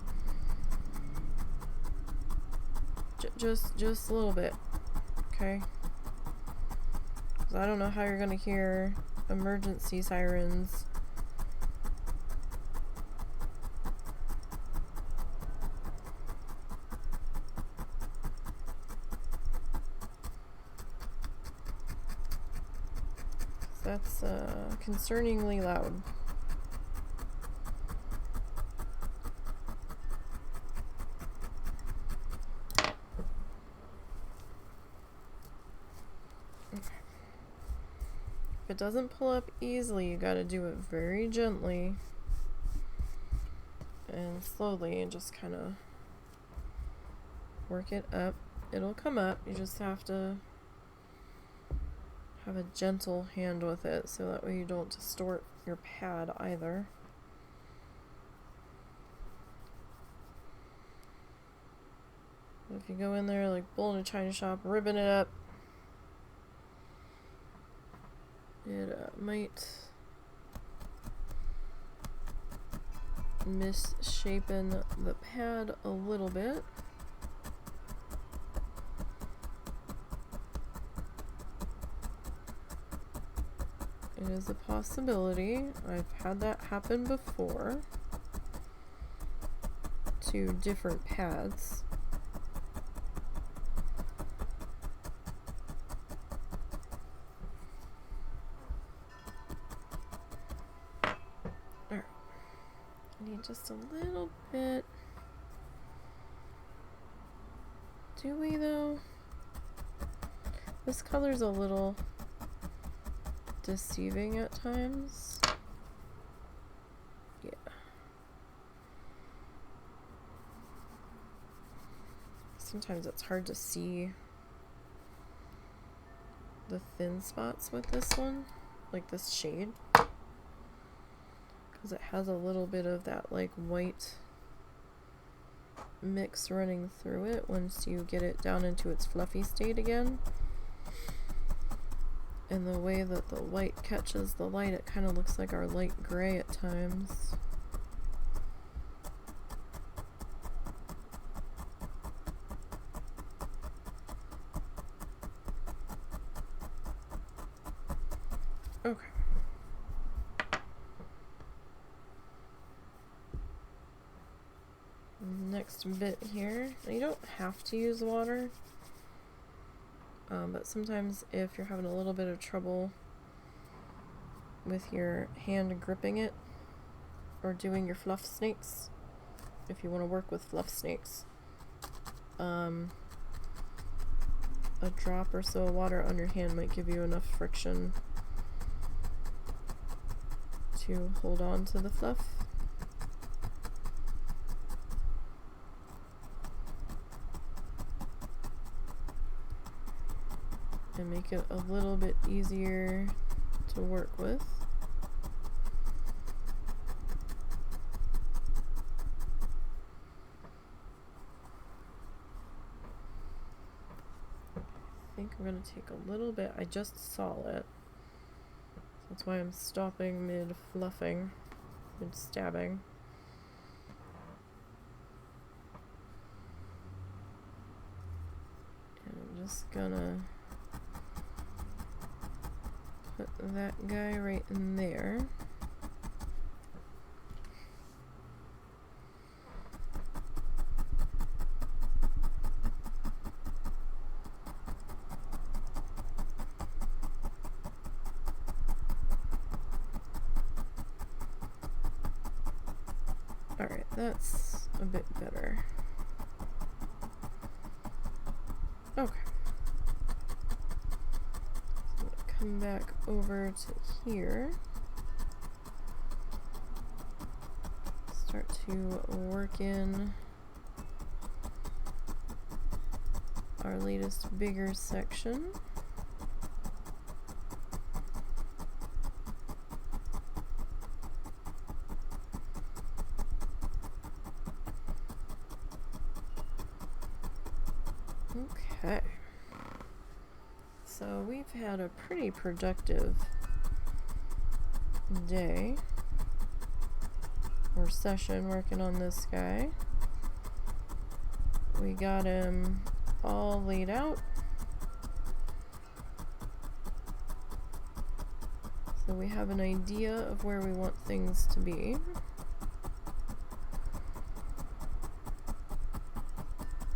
Just a little bit, okay? 'Cause I don't know how you're gonna hear emergency sirens. That's concerningly loud. If it doesn't pull up easily, you gotta do it very gently and slowly and just kind of work it up. It'll come up, you just have to have a gentle hand with it so that way you don't distort your pad either. If you go in there like bull in a china shop, ribbing it up, it might misshapen the pad a little bit. It is a possibility. I've had that happen before to different pads. Alright. I need just a little bit. Do we though? This color's a little deceiving at times. Yeah. Sometimes it's hard to see the thin spots with this one, like this shade, because it has a little bit of that like white mix running through it once you get it down into its fluffy state again. And the way that the white catches the light, it kind of looks like our light gray at times. Okay. Next bit here. You don't have to use water. But sometimes if you're having a little bit of trouble with your hand gripping it or doing your fluff snakes, if you want to work with fluff snakes, a drop or so of water on your hand might give you enough friction to hold on to the fluff. And make it a little bit easier to work with. I think I'm going to take a little bit. I just saw it. That's why I'm stopping mid-fluffing, mid-stabbing. And I'm just gonna put that guy right in there. Alright, that's a bit better. Okay. So come back over to here. Start to work in our latest bigger section. Okay, so we've had a pretty productive day or session working on this guy. We got him all laid out. So we have an idea of where we want things to be.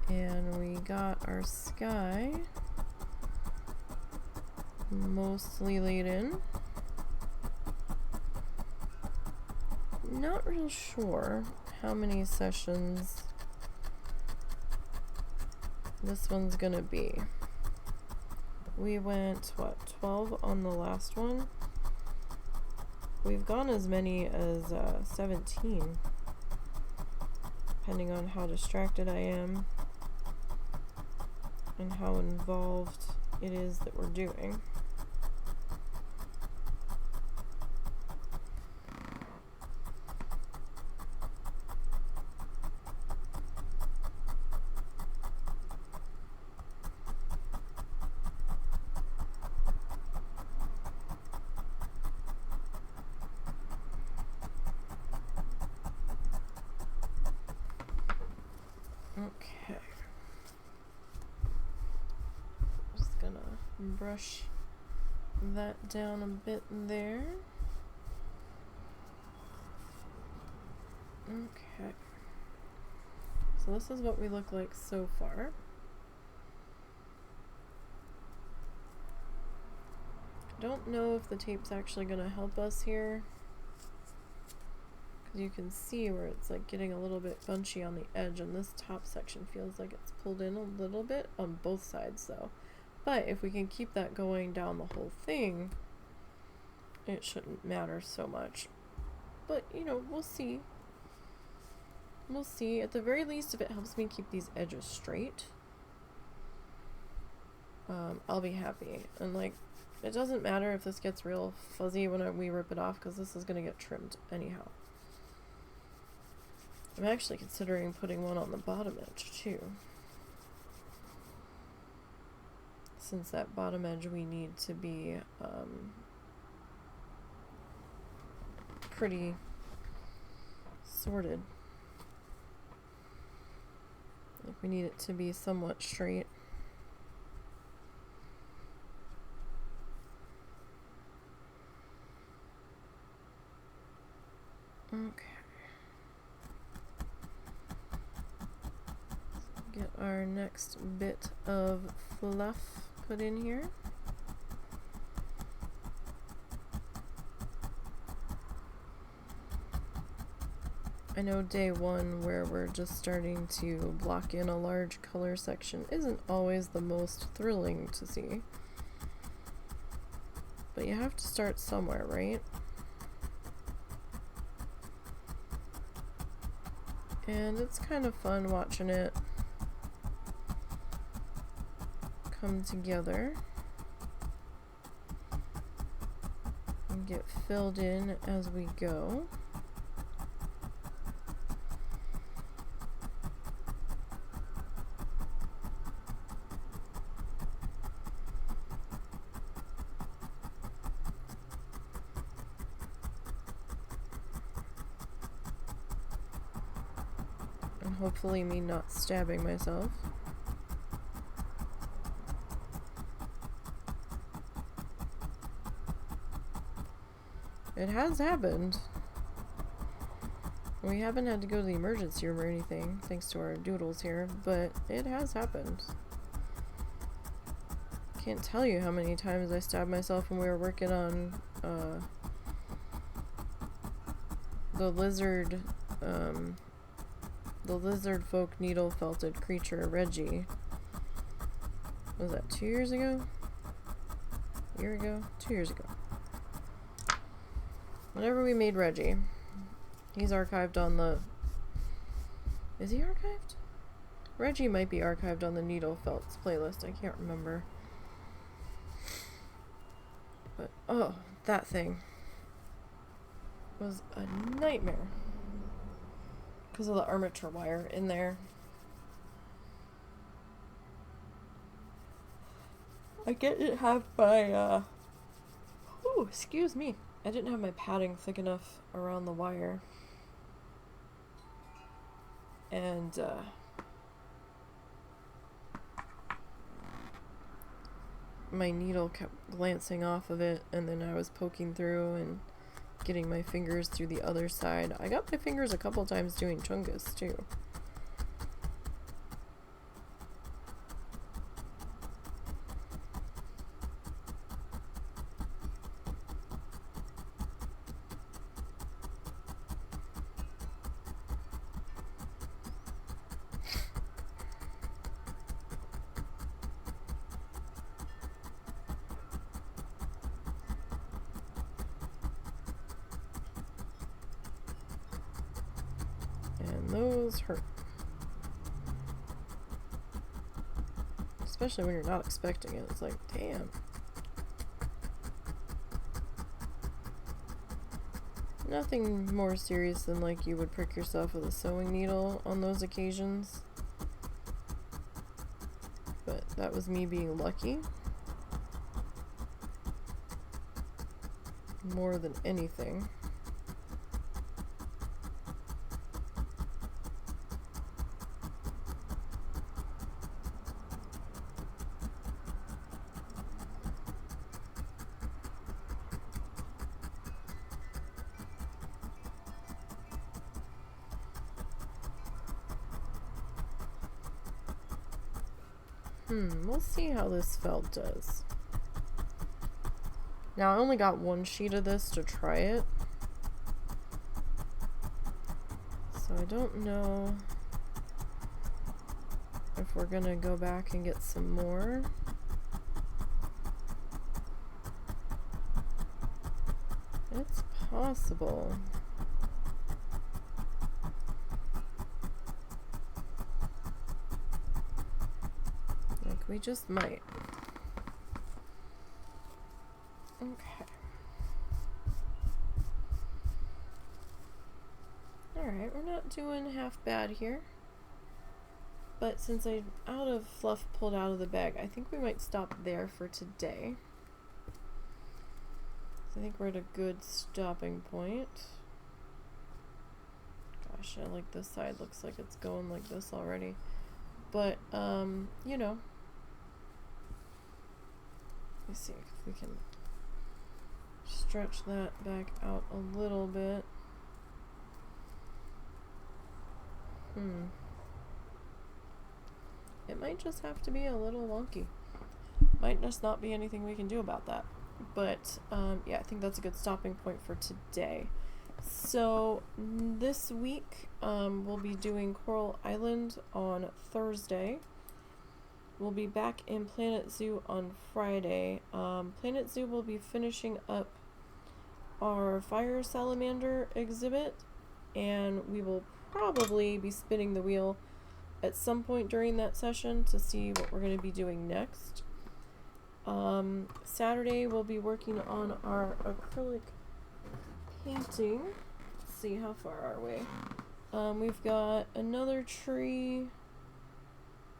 And we got our sky mostly laid in. Not real sure how many sessions this one's gonna be. We went, what, 12 on the last one? We've gone as many as 17, depending on how distracted I am and how involved it is that we're doing. Okay. Just gonna brush that down a bit there. Okay. So this is what we look like so far. I don't know if the tape's actually gonna help us here, because you can see where it's like getting a little bit bunchy on the edge, and this top section feels like it's pulled in a little bit on both sides though. But if we can keep that going down the whole thing, it shouldn't matter so much. But, you know, we'll see. We'll see. At the very least, if it helps me keep these edges straight, I'll be happy. And, like, it doesn't matter if this gets real fuzzy when we rip it off, because this is going to get trimmed anyhow. I'm actually considering putting one on the bottom edge, too. Since that bottom edge we need to be pretty sorted. Like, we need it to be somewhat straight. Okay. Get our next bit of fluff put in here. I know day one, where we're just starting to block in a large color section, isn't always the most thrilling to see. But you have to start somewhere, right? And it's kind of fun watching it come together and get filled in as we go. And hopefully me not stabbing myself. It has happened. We haven't had to go to the emergency room or anything, thanks to our doodles here, but it has happened. Can't tell you how many times I stabbed myself when we were working on the lizard folk needle felted creature Reggie. Was that 2 years ago? A year ago? 2 years ago. Whenever we made Reggie, he's archived on the... Is he archived? Reggie might be archived on the Needle Felts playlist. I can't remember. But, oh, that thing was a nightmare because of the armature wire in there. I didn't have my, excuse me. I didn't have my padding thick enough around the wire. And, my needle kept glancing off of it, and then I was poking through and getting my fingers through the other side. I got my fingers a couple times doing chungus, too. And those hurt. Especially when you're not expecting it. It's like, damn. Nothing more serious than like you would prick yourself with a sewing needle on those occasions. But that was me being lucky. More than anything. We'll see how this felt does. Now, I only got one sheet of this to try it. So I don't know if we're gonna go back and get some more. It's possible. We just might. Okay. Alright, we're not doing half bad here. But since I'm out of fluff pulled out of the bag, I think we might stop there for today. So I think we're at a good stopping point. Gosh, I like this side. Looks like it's going like this already. But, you know. Let me see if we can stretch that back out a little bit. It might just have to be a little wonky. Might just not be anything we can do about that. But, yeah, I think that's a good stopping point for today. So this week we'll be doing Coral Island on Thursday. We'll be back in Planet Zoo on Friday. Planet Zoo will be finishing up our fire salamander exhibit, and we will probably be spinning the wheel at some point during that session to see what we're going to be doing next. Saturday we'll be working on our acrylic painting. Let's see, how far are we? We've got another tree,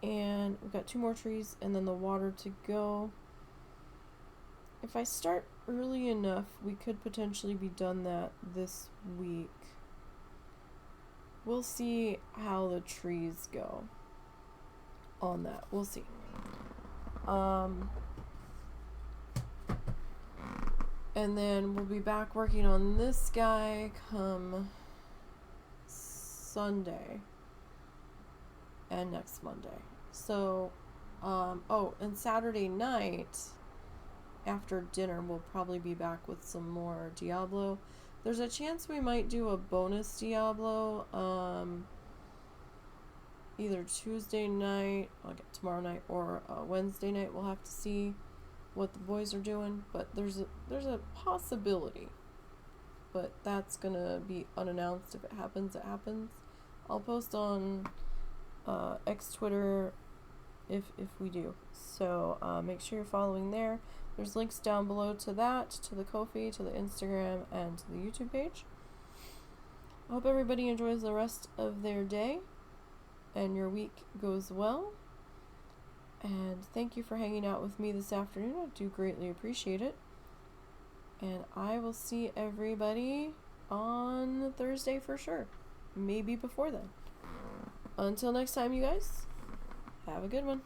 and we've got 2 more trees, and then the water to go. If I start early enough, we could potentially be done that this week. We'll see how the trees go on that. We'll see. And then we'll be back working on this guy come Sunday and next Monday. So, and Saturday night after dinner we'll probably be back with some more Diablo. There's a chance we might do a bonus Diablo either Tuesday night, tomorrow night, or Wednesday night. We'll have to see what the boys are doing, but there's a possibility, but that's gonna be unannounced. If it happens, it happens. I'll post on X Twitter if we do. So make sure you're following there. There's links down below to that, to the Ko-fi, to the Instagram, and to the YouTube page. I hope everybody enjoys the rest of their day and your week goes well. And thank you for hanging out with me this afternoon. I do greatly appreciate it. And I will see everybody on Thursday for sure. Maybe before then. Until next time, you guys, have a good one.